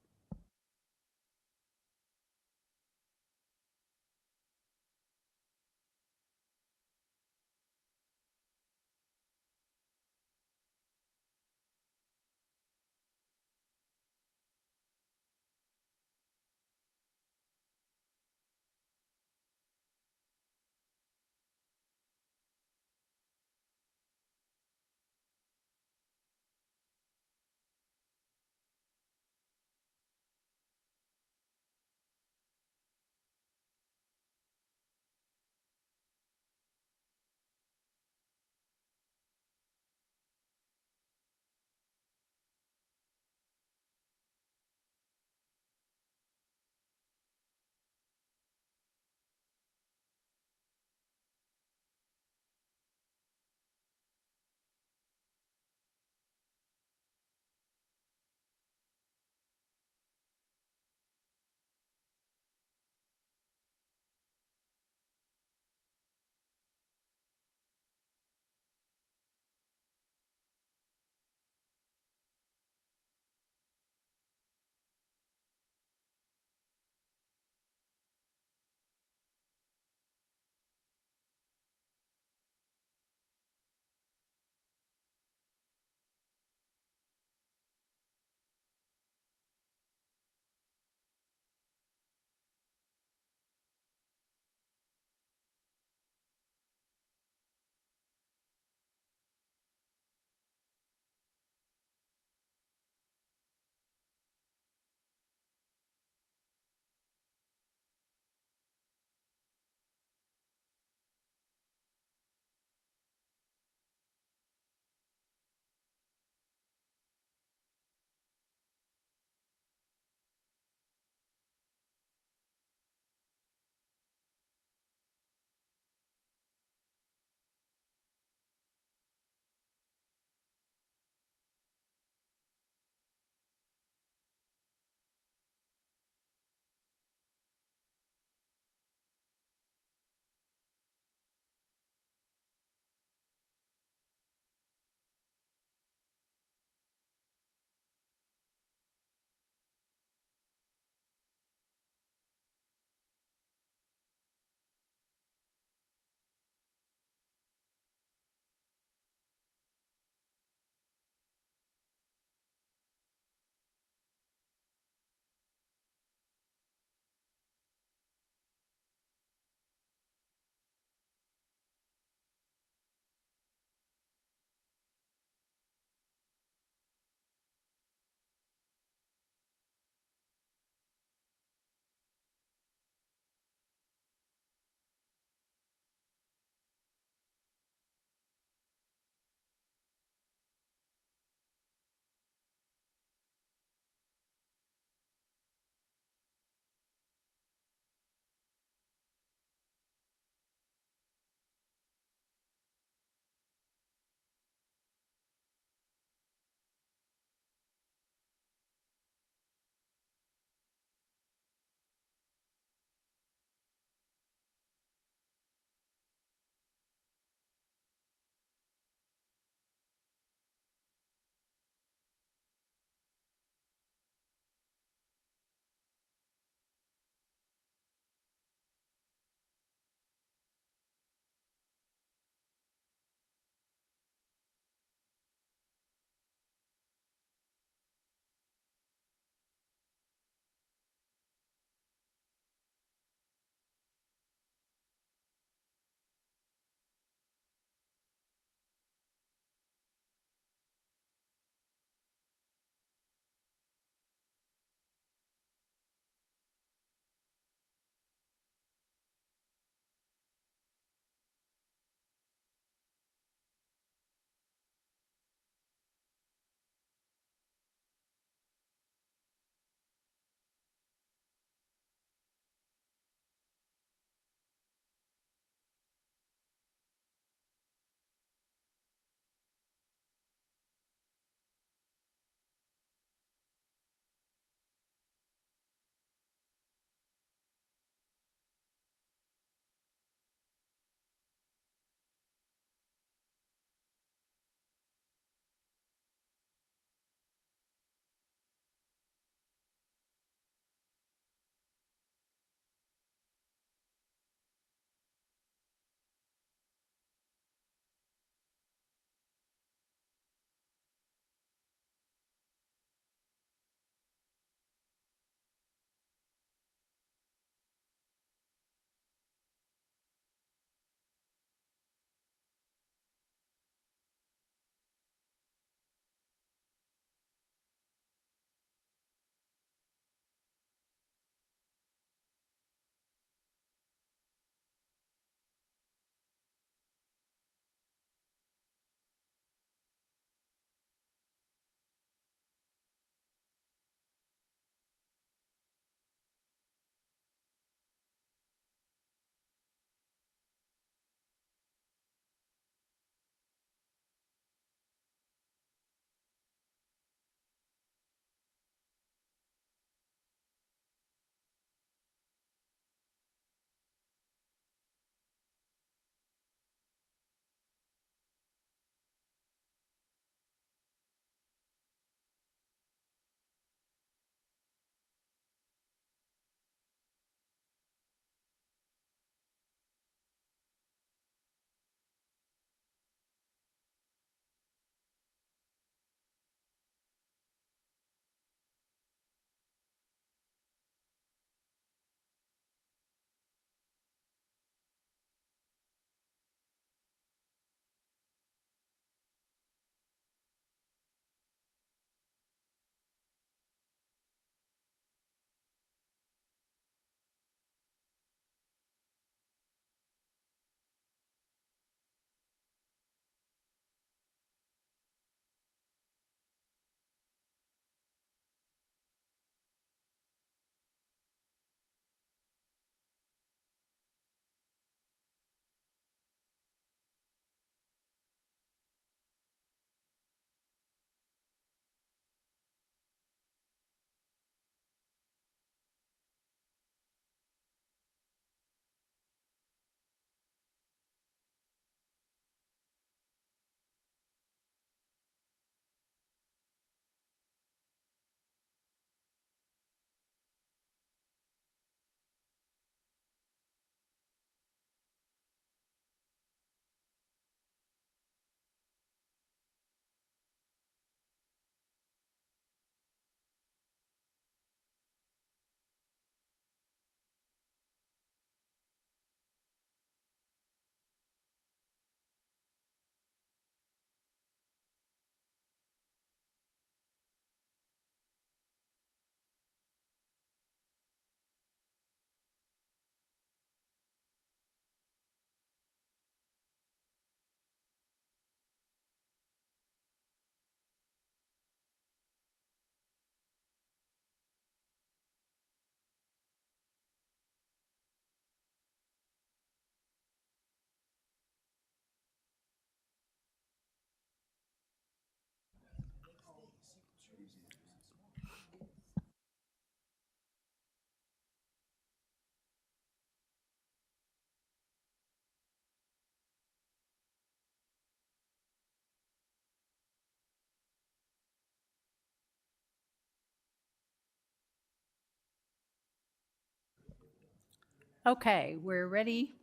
Speaker 1: Okay, we're ready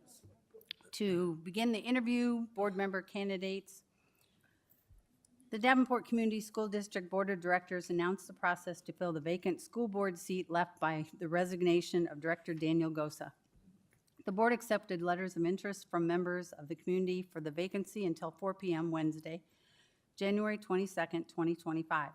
Speaker 1: to begin the interview. Board member candidates. The Davenport Community School District Board of Directors announced the process to fill the vacant school board seat left by the resignation of Director Daniel Gosa. The board accepted letters of interest from members of the community for the vacancy until 4 p.m. Wednesday, January 22nd, 2025.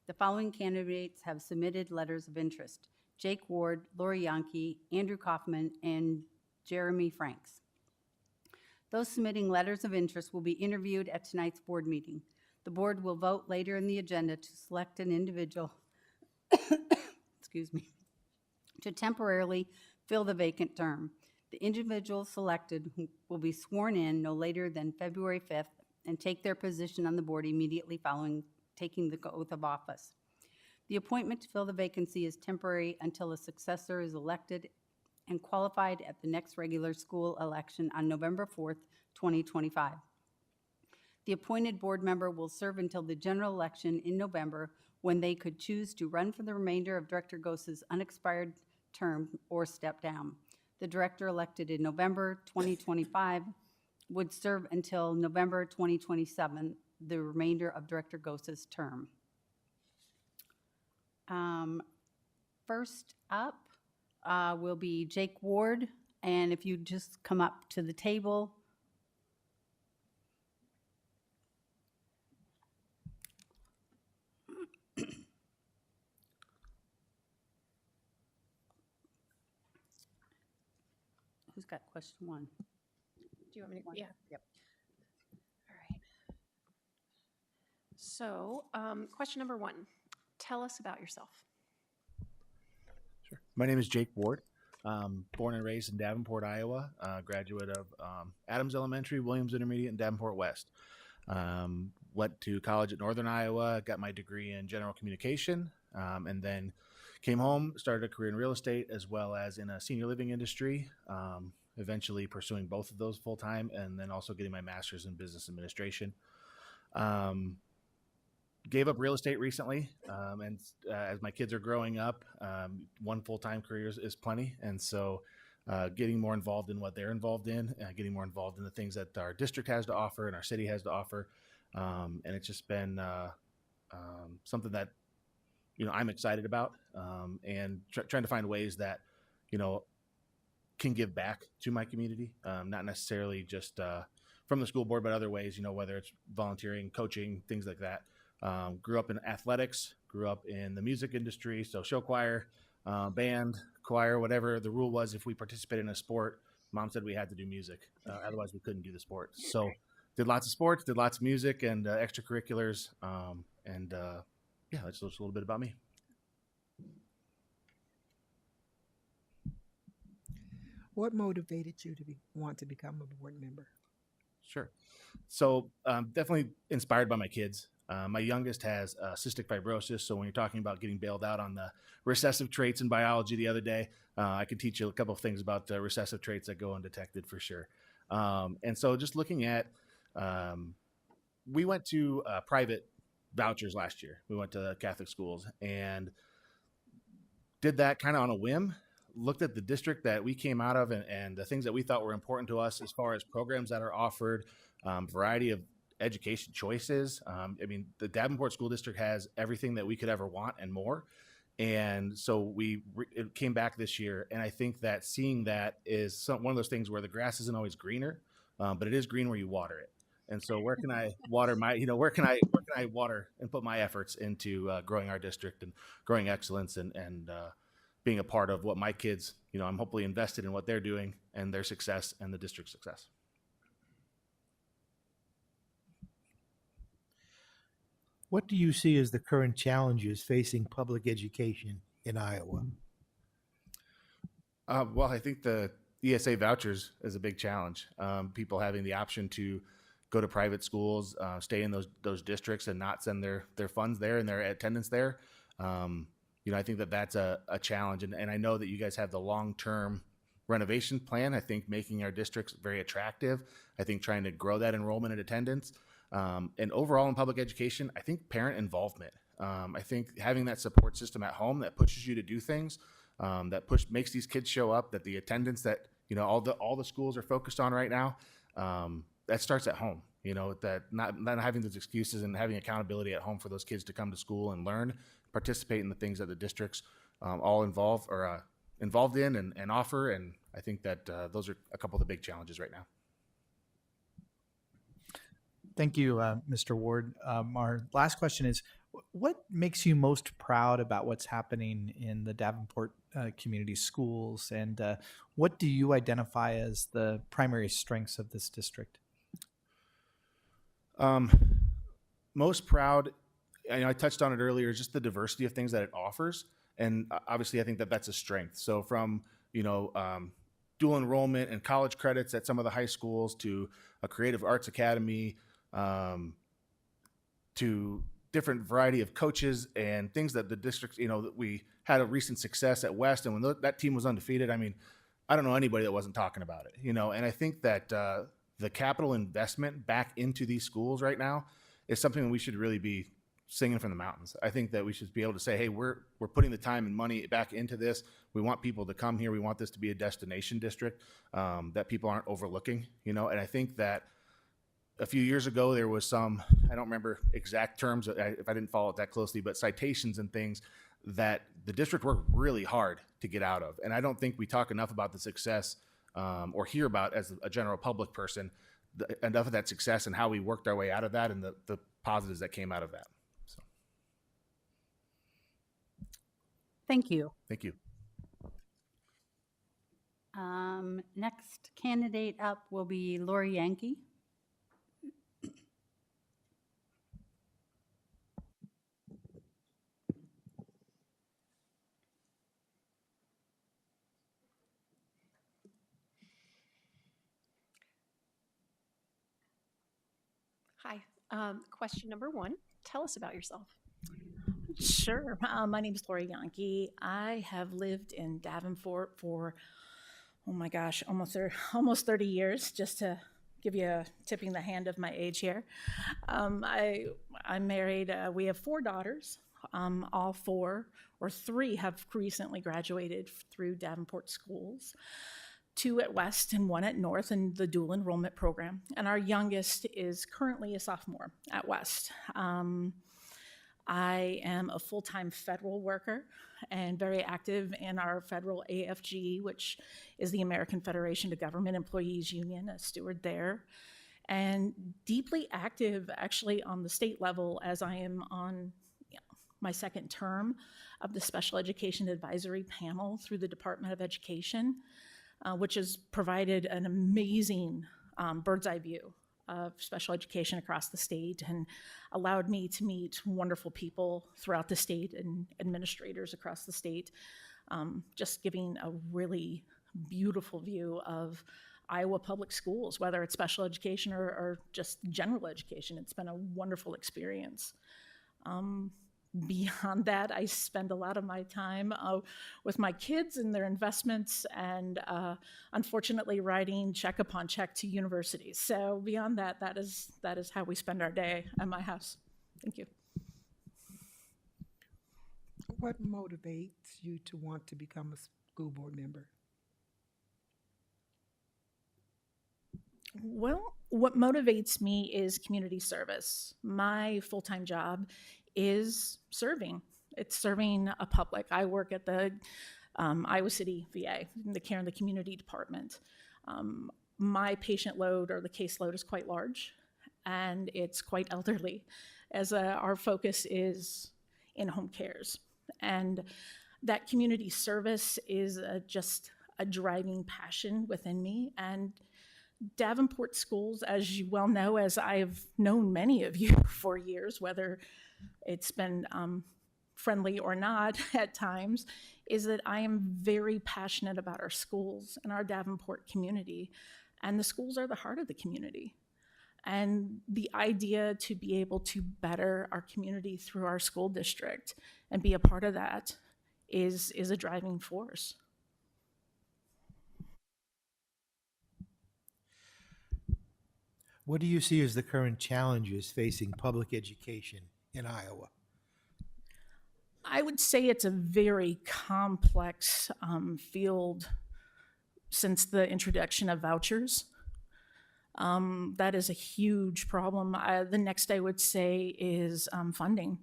Speaker 1: The following candidates have submitted letters of interest: Jake Ward, Lori Yankee, Andrew Kaufman, and Jeremy Franks. Those submitting letters of interest will be interviewed at tonight's board meeting. The board will vote later in the agenda to select an individual excuse me, to temporarily fill the vacant term. The individual selected will be sworn in no later than February 5th and take their position on the board immediately following taking the oath of office. The appointment to fill the vacancy is temporary until a successor is elected and qualified at the next regular school election on November 4th, 2025. The appointed board member will serve until the general election in November, when they could choose to run for the remainder of Director Gosa's unexpired term or step down. The director elected in November 2025 would serve until November 2027, the remainder of Director Gosa's term. First up will be Jake Ward, and if you just come up to the table. Who's got question one?
Speaker 4: Do you want me to? Yeah.
Speaker 1: Yep.
Speaker 4: All right. So, question number one, tell us about yourself.
Speaker 19: Sure. My name is Jake Ward. Born and raised in Davenport, Iowa. Graduate of Adams Elementary, Williams Intermediate, and Davenport West. Went to college at Northern Iowa, got my degree in general communication, and then came home, started a career in real estate as well as in a senior living industry, eventually pursuing both of those full time, and then also getting my master's in business administration. Gave up real estate recently, and as my kids are growing up, one full-time career is plenty, and so getting more involved in what they're involved in, getting more involved in the things that our district has to offer and our city has to offer, and it's just been something that I'm excited about, and trying to find ways that can give back to my community, not necessarily just from the school board, but other ways, whether it's volunteering, coaching, things like that. Grew up in athletics, grew up in the music industry, so show choir, band, choir, whatever the rule was. If we participated in a sport, mom said we had to do music. Otherwise, we couldn't do the sport. So did lots of sports, did lots of music and extracurriculars. Yeah, that's just a little bit about me.
Speaker 6: What motivated you to want to become a board member?
Speaker 19: Sure. So definitely inspired by my kids. My youngest has cystic fibrosis. So when you're talking about getting bailed out on the recessive traits in biology the other day, I could teach you a couple of things about recessive traits that go undetected for sure. And so just looking at, we went to private vouchers last year. We went to Catholic schools and did that kind of on a whim. Looked at the district that we came out of and the things that we thought were important to us as far as programs that are offered, variety of education choices. I mean, the Davenport School District has everything that we could ever want and more. And so it came back this year. And I think that seeing that is one of those things where the grass isn't always greener, but it is green where you water it. And so where can I water where can I water and put my efforts into growing our district and growing excellence and being a part of what my kids, I'm hopefully invested in what they're doing and their success and the district's success.
Speaker 15: What do you see as the current challenges facing public education in Iowa?
Speaker 19: Well, I think the ESA vouchers is a big challenge. People having the option to go to private schools, stay in those districts and not send their funds there and their attendance there. I think that's a challenge. And I know that you guys have the long-term renovation plan. I think making our districts very attractive. I think trying to grow that enrollment and attendance. And overall in public education, I think parent involvement. I think having that support system at home that pushes you to do things, that makes these kids show up, that the attendance that all the schools are focused on right now. That starts at home. That not having those excuses and having accountability at home for those kids to come to school and learn, participate in the things that the districts all involved in and offer. And I think that those are a couple of the big challenges right now.
Speaker 18: Thank you, Mr. Ward. Our last question is, what makes you most proud about what's happening in the Davenport community schools, and what do you identify as the primary strengths of this district?
Speaker 19: Most proud, I touched on it earlier, just the diversity of things that it offers. And obviously, I think that that's a strength. So from, dual enrollment and college credits at some of the high schools to a creative arts academy, to different variety of coaches and things that the district, that we had a recent success at West. And when that team was undefeated, I mean, I don't know anybody that wasn't talking about it, and I think that the capital investment back into these schools right now is something that we should really be singing from the mountains. I think that we should be able to say, hey, we're putting the time and money back into this. We want people to come here. We want this to be a destination district that people aren't overlooking, and I think that a few years ago, there was some, I don't remember exact terms if I didn't follow it that closely, but citations and things that the district worked really hard to get out of. And I don't think we talk enough about the success or hear about as a general public person, enough of that success and how we worked our way out of that and the positives that came out of that. So.
Speaker 1: Thank you.
Speaker 19: Thank you.
Speaker 1: Next candidate up will be Lori Yankee.
Speaker 20: Hi. Question number 1. Tell us about yourself.
Speaker 21: Sure. My name is Lori Yankee. I have lived in Davenport for, oh my gosh, almost 30 years, just to give you a tipping the hand of my age here. I'm married. We have 4 daughters. All 4 or 3 have recently graduated through Davenport schools. 2 at West and 1 at North in the dual enrollment program. And our youngest is currently a sophomore at West. I am a full-time federal worker and very active in our federal AFG, which is the American Federation of Government Employees Union, a steward there, and deeply active actually on the state level as I am on my second term of the Special Education Advisory Panel through the Department of Education, which has provided an amazing bird's eye view of special education across the state and allowed me to meet wonderful people throughout the state and administrators across the state, just giving a really beautiful view of Iowa public schools, whether it's special education or just general education. It's been a wonderful experience. Beyond that, I spend a lot of my time with my kids and their investments and unfortunately writing check upon check to universities. So beyond that, that is how we spend our day at my house. Thank you.
Speaker 6: What motivates you to want to become a school board member?
Speaker 21: Well, what motivates me is community service. My full-time job is serving. It's serving a public. I work at the Iowa City VA, in the Care and the Community Department. My patient load or the caseload is quite large, and it's quite elderly, as our focus is in-home cares. And that community service is just a driving passion within me. And Davenport schools, as you well know, as I've known many of you for years, whether it's been friendly or not at times, is that I am very passionate about our schools and our Davenport community. And the schools are the heart of the community. And the idea to be able to better our community through our school district and be a part of that is a driving force.
Speaker 15: What do you see as the current challenges facing public education in Iowa?
Speaker 21: I would say it's a very complex field since the introduction of vouchers. That is a huge problem. The next I would say is funding.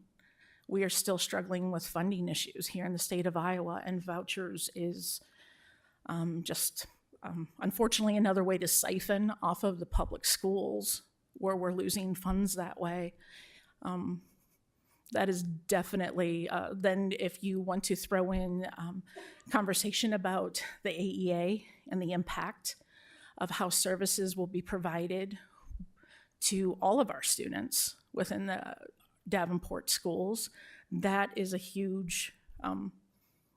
Speaker 21: We are still struggling with funding issues here in the state of Iowa, and vouchers is unfortunately another way to siphon off of the public schools where we're losing funds that way. That is definitely, then if you want to throw in conversation about the AEA and the impact of how services will be provided to all of our students within the Davenport schools, that is a huge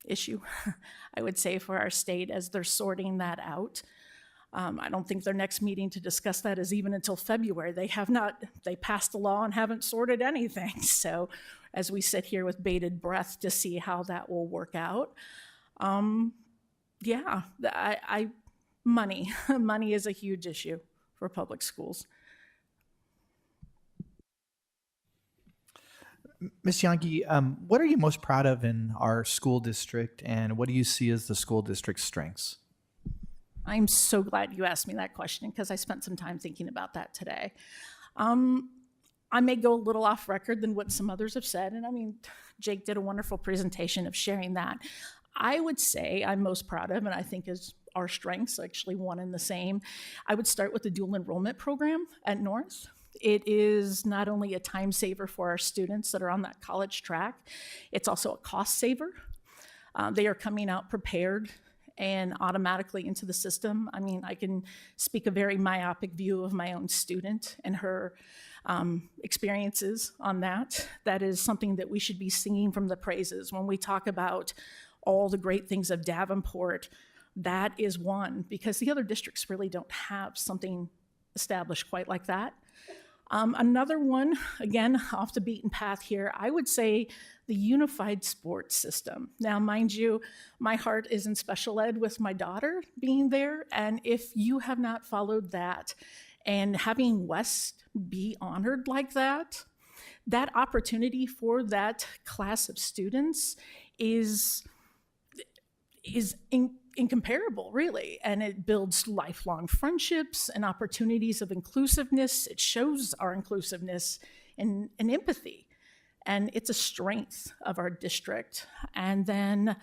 Speaker 21: issue, I would say, for our state as they're sorting that out. I don't think their next meeting to discuss that is even until February. They passed a law and haven't sorted anything. So as we sit here with bated breath to see how that will work out, money is a huge issue for public schools.
Speaker 2: Ms. Yankee, what are you most proud of in our school district, and what do you see as the school district's strengths?
Speaker 21: I'm so glad you asked me that question because I spent some time thinking about that today. I may go a little off record than what some others have said, and I mean, Jake did a wonderful presentation of sharing that. I would say I'm most proud of, and I think is our strengths, actually one and the same. I would start with the dual enrollment program at North. It is not only a time saver for our students that are on that college track, it's also a cost saver. They are coming out prepared and automatically into the system. I mean, I can speak a very myopic view of my own student and her experiences on that. That is something that we should be singing from the praises. When we talk about all the great things of Davenport, that is one, because the other districts really don't have something established quite like that. Another one, again, off the beaten path here, I would say the unified sports system. Now, mind you, my heart is in special ed with my daughter being there, and if you have not followed that and having West be honored like that, that opportunity for that class of students is incomparable, really, and it builds lifelong friendships and opportunities of inclusiveness. It shows our inclusiveness and empathy, and it's a strength of our district. And then,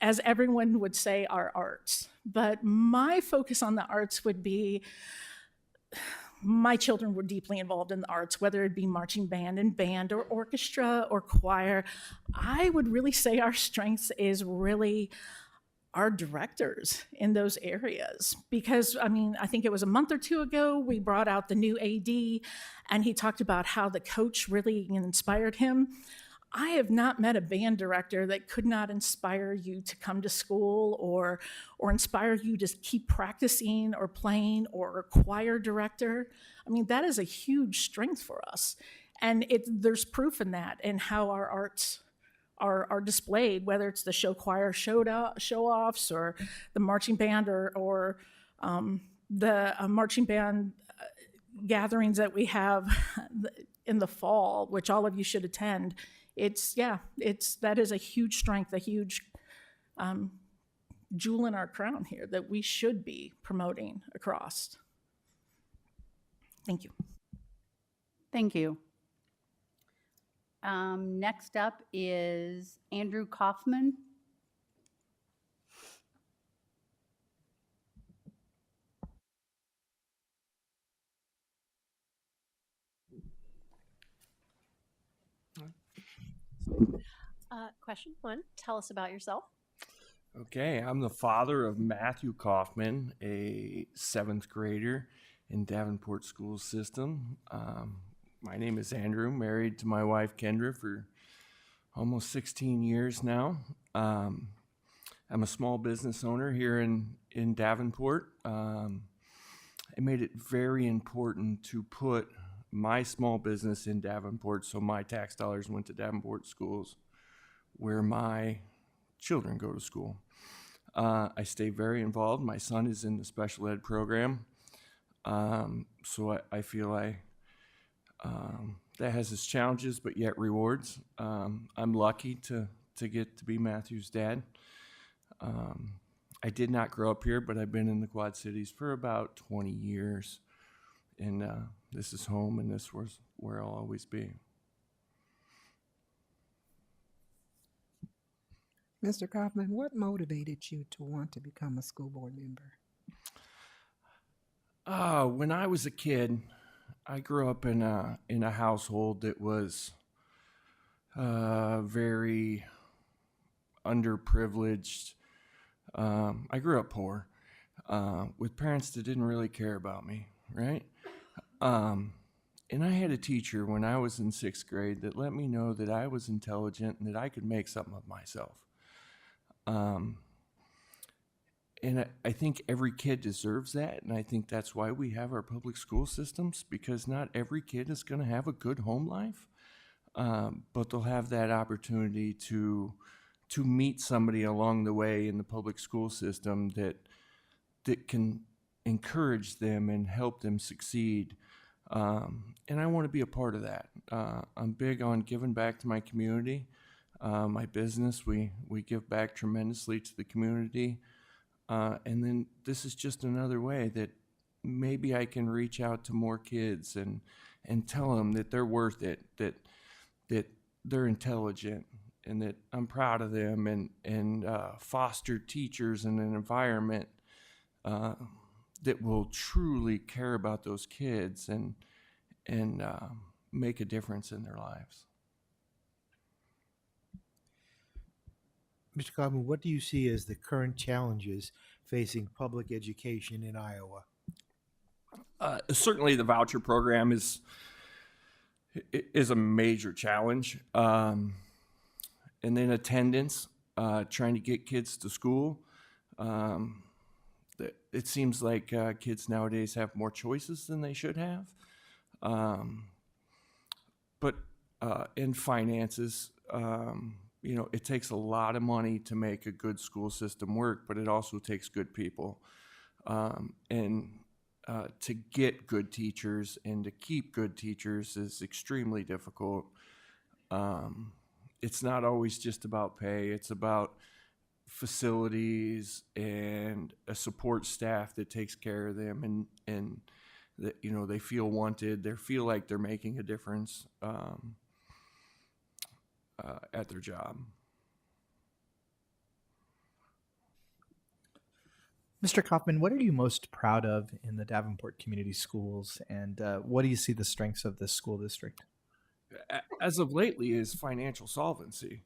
Speaker 21: as everyone would say, our arts. But my focus on the arts would be, my children were deeply involved in the arts, whether it be marching band and band or orchestra or choir. I would really say our strengths is really our directors in those areas. Because, I mean, I think it was a month or two ago, we brought out the new AD, and he talked about how the coach really inspired him. I have not met a band director that could not inspire you to come to school or inspire you to keep practicing or playing, or a choir director. I mean, that is a huge strength for us. And there's proof in that and how our arts are displayed, whether it's the show choir show-offs or the marching band or the marching band gatherings that we have in the fall, which all of you should attend. That is a huge strength, a huge jewel in our crown here that we should be promoting across. Thank you.
Speaker 1: Thank you. Next up is Andrew Kaufman.
Speaker 20: Question one, tell us about yourself.
Speaker 22: Okay, I'm the father of Matthew Kaufman, a 7th grader in Davenport school system. My name is Andrew, married to my wife Kendra for almost 16 years now. I'm a small business owner here in Davenport. I made it very important to put my small business in Davenport, so my tax dollars went to Davenport schools where my children go to school. I stay very involved. My son is in the special ed program, so I feel that has its challenges, but yet rewards. I'm lucky to get to be Matthew's dad. I did not grow up here, but I've been in the Quad Cities for about 20 years. And this is home, and this was where I'll always be.
Speaker 6: Mr. Kaufman, what motivated you to want to become a school board member?
Speaker 22: When I was a kid, I grew up in a household that was very underprivileged. I grew up poor with parents that didn't really care about me, right? And I had a teacher when I was in 6th grade that let me know that I was intelligent and that I could make something of myself. And I think every kid deserves that, and I think that's why we have our public school systems, because not every kid is going to have a good home life, but they'll have that opportunity to meet somebody along the way in the public school system that can encourage them and help them succeed. And I want to be a part of that. I'm big on giving back to my community. My business, we give back tremendously to the community. And then this is just another way that maybe I can reach out to more kids and tell them that they're worth it, that they're intelligent, and that I'm proud of them, and foster teachers in an environment that will truly care about those kids and make a difference in their lives.
Speaker 15: Mr. Kaufman, what do you see as the current challenges facing public education in Iowa?
Speaker 22: Certainly the voucher program is a major challenge. And then attendance, trying to get kids to school. It seems like kids nowadays have more choices than they should have. But in finances, it takes a lot of money to make a good school system work, but it also takes good people. And to get good teachers and to keep good teachers is extremely difficult. It's not always just about pay. It's about facilities and a support staff that takes care of them and that, they feel wanted. They feel like they're making a difference at their job.
Speaker 2: Mr. Kaufman, what are you most proud of in the Davenport Community Schools, and what do you see the strengths of this school district?
Speaker 22: As of lately is financial solvency.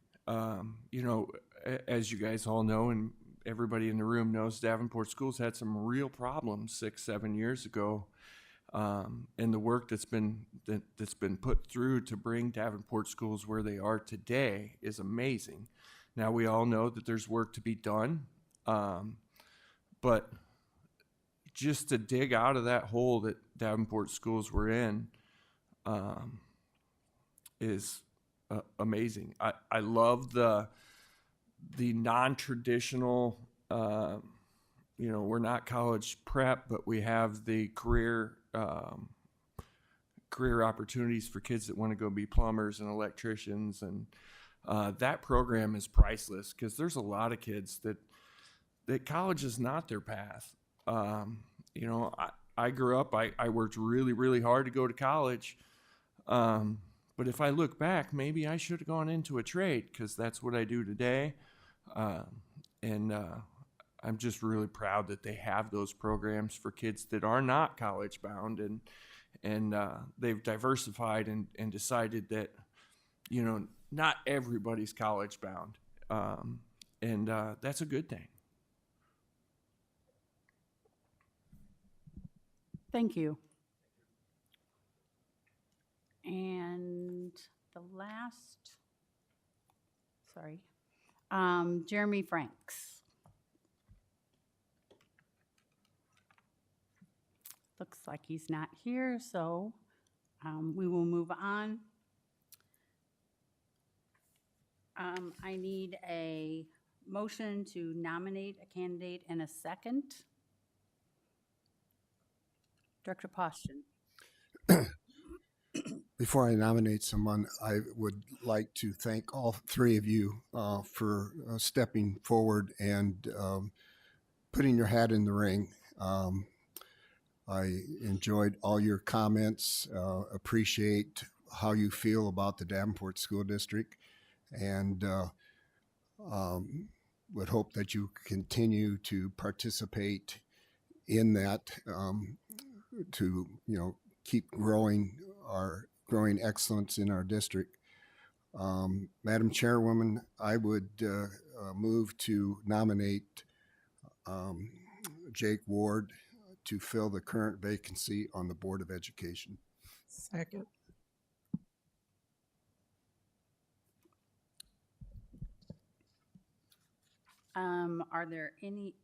Speaker 22: As you guys all know, and everybody in the room knows, Davenport Schools had some real problems 6-7 years ago. And the work that's been put through to bring Davenport Schools where they are today is amazing. Now we all know that there's work to be done, but just to dig out of that hole that Davenport Schools were in is amazing. I love the non-traditional. We're not college prep, but we have the career opportunities for kids that want to go be plumbers and electricians, and that program is priceless because there's a lot of kids that college is not their path. I grew up, I worked really, really hard to go to college, but if I look back, maybe I should have gone into a trade because that's what I do today, and I'm just really proud that they have those programs for kids that are not college bound, and they've diversified and decided that, not everybody's college bound. And that's a good thing.
Speaker 1: Thank you. And the last, Jeremy Franks. Looks like he's not here, so we will move on. I need a motion to nominate a candidate and a second. Director Poston.
Speaker 3: Before I nominate someone, I would like to thank all three of you for stepping forward and putting your hat in the ring. I enjoyed all your comments, appreciate how you feel about the Davenport School District, and would hope that you continue to participate in that to, keep growing excellence in our district. Madam Chairwoman, I would move to nominate Jake Ward to fill the current vacancy on the Board of Education.
Speaker 6: Second.
Speaker 1: Are there any,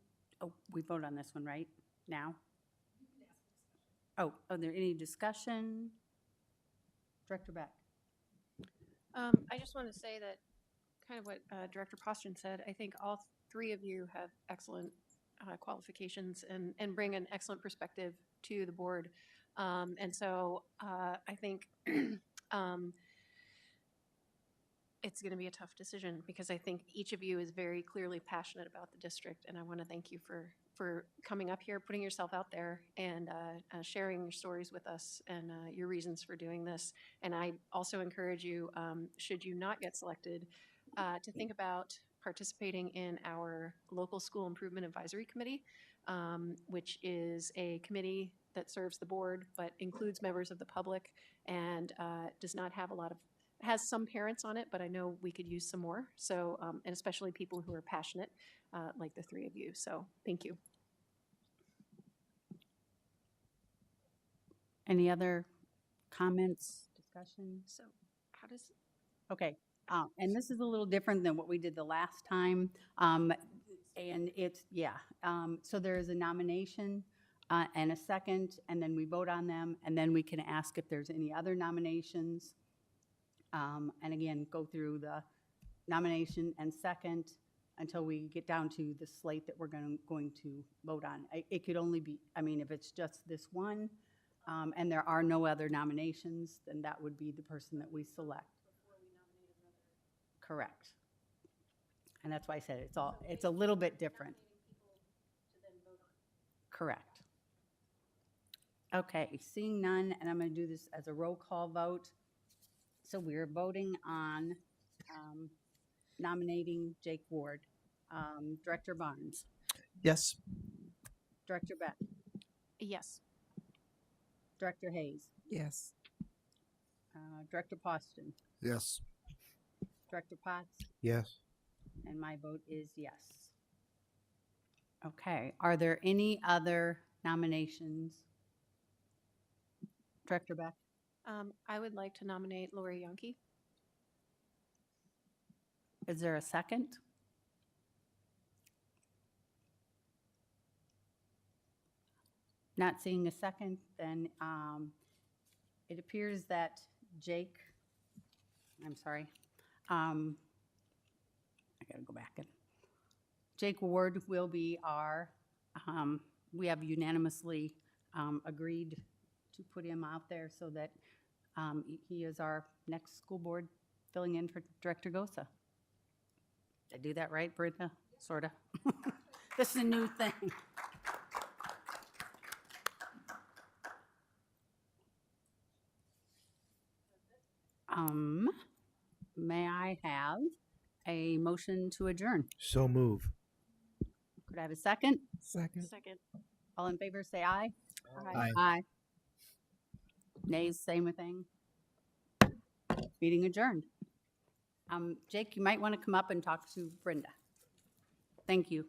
Speaker 1: we vote on this one, right, now? Are there any discussion? Director Beck?
Speaker 4: I just want to say that kind of what Director Poston said, I think all three of you have excellent qualifications and bring an excellent perspective to the board. And so I think it's going to be a tough decision because I think each of you is very clearly passionate about the district. And I want to thank you for coming up here, putting yourself out there, and sharing your stories with us and your reasons for doing this. And I also encourage you, should you not get selected, to think about participating in our local school improvement advisory committee, which is a committee that serves the board but includes members of the public and does not have has some parents on it, but I know we could use some more. So, and especially people who are passionate, like the three of you. So thank you.
Speaker 1: Any other comments, discussion?
Speaker 4: So how does...
Speaker 1: Okay, and this is a little different than what we did the last time. And it's, so there is a nomination and a second, and then we vote on them, and then we can ask if there's any other nominations. And again, go through the nomination and second until we get down to the slate that we're going to vote on. It could only be, if it's just this one, and there are no other nominations, then that would be the person that we select. Correct. And that's why I said it's a little bit different. Correct. Okay, seeing none, and I'm going to do this as a roll call vote. So we're voting on nominating Jake Ward. Director Barnes.
Speaker 2: Yes.
Speaker 1: Director Beck.
Speaker 4: Yes.
Speaker 1: Director Hayes.
Speaker 6: Yes.
Speaker 1: Director Poston.
Speaker 3: Yes.
Speaker 1: Director Potts.
Speaker 15: Yes.
Speaker 1: And my vote is yes. Okay, are there any other nominations? Director Beck.
Speaker 4: I would like to nominate Lori Yonke.
Speaker 1: Is there a second? Not seeing a second, then it appears that Jake, I'm sorry, I gotta go back. Jake Ward will be our, we have unanimously agreed to put him out there so that he is our next school board filling in for Director Gosa. Did I do that right, Brenda? Sort of. This is a new thing. May I have a motion to adjourn?
Speaker 15: So move.
Speaker 1: Could I have a second?
Speaker 6: Second.
Speaker 4: Second.
Speaker 1: All in favor, say aye.
Speaker 6: Aye.
Speaker 1: Aye. Nays, same thing. Meeting adjourned. Jake, you might want to come up and talk to Brenda. Thank you.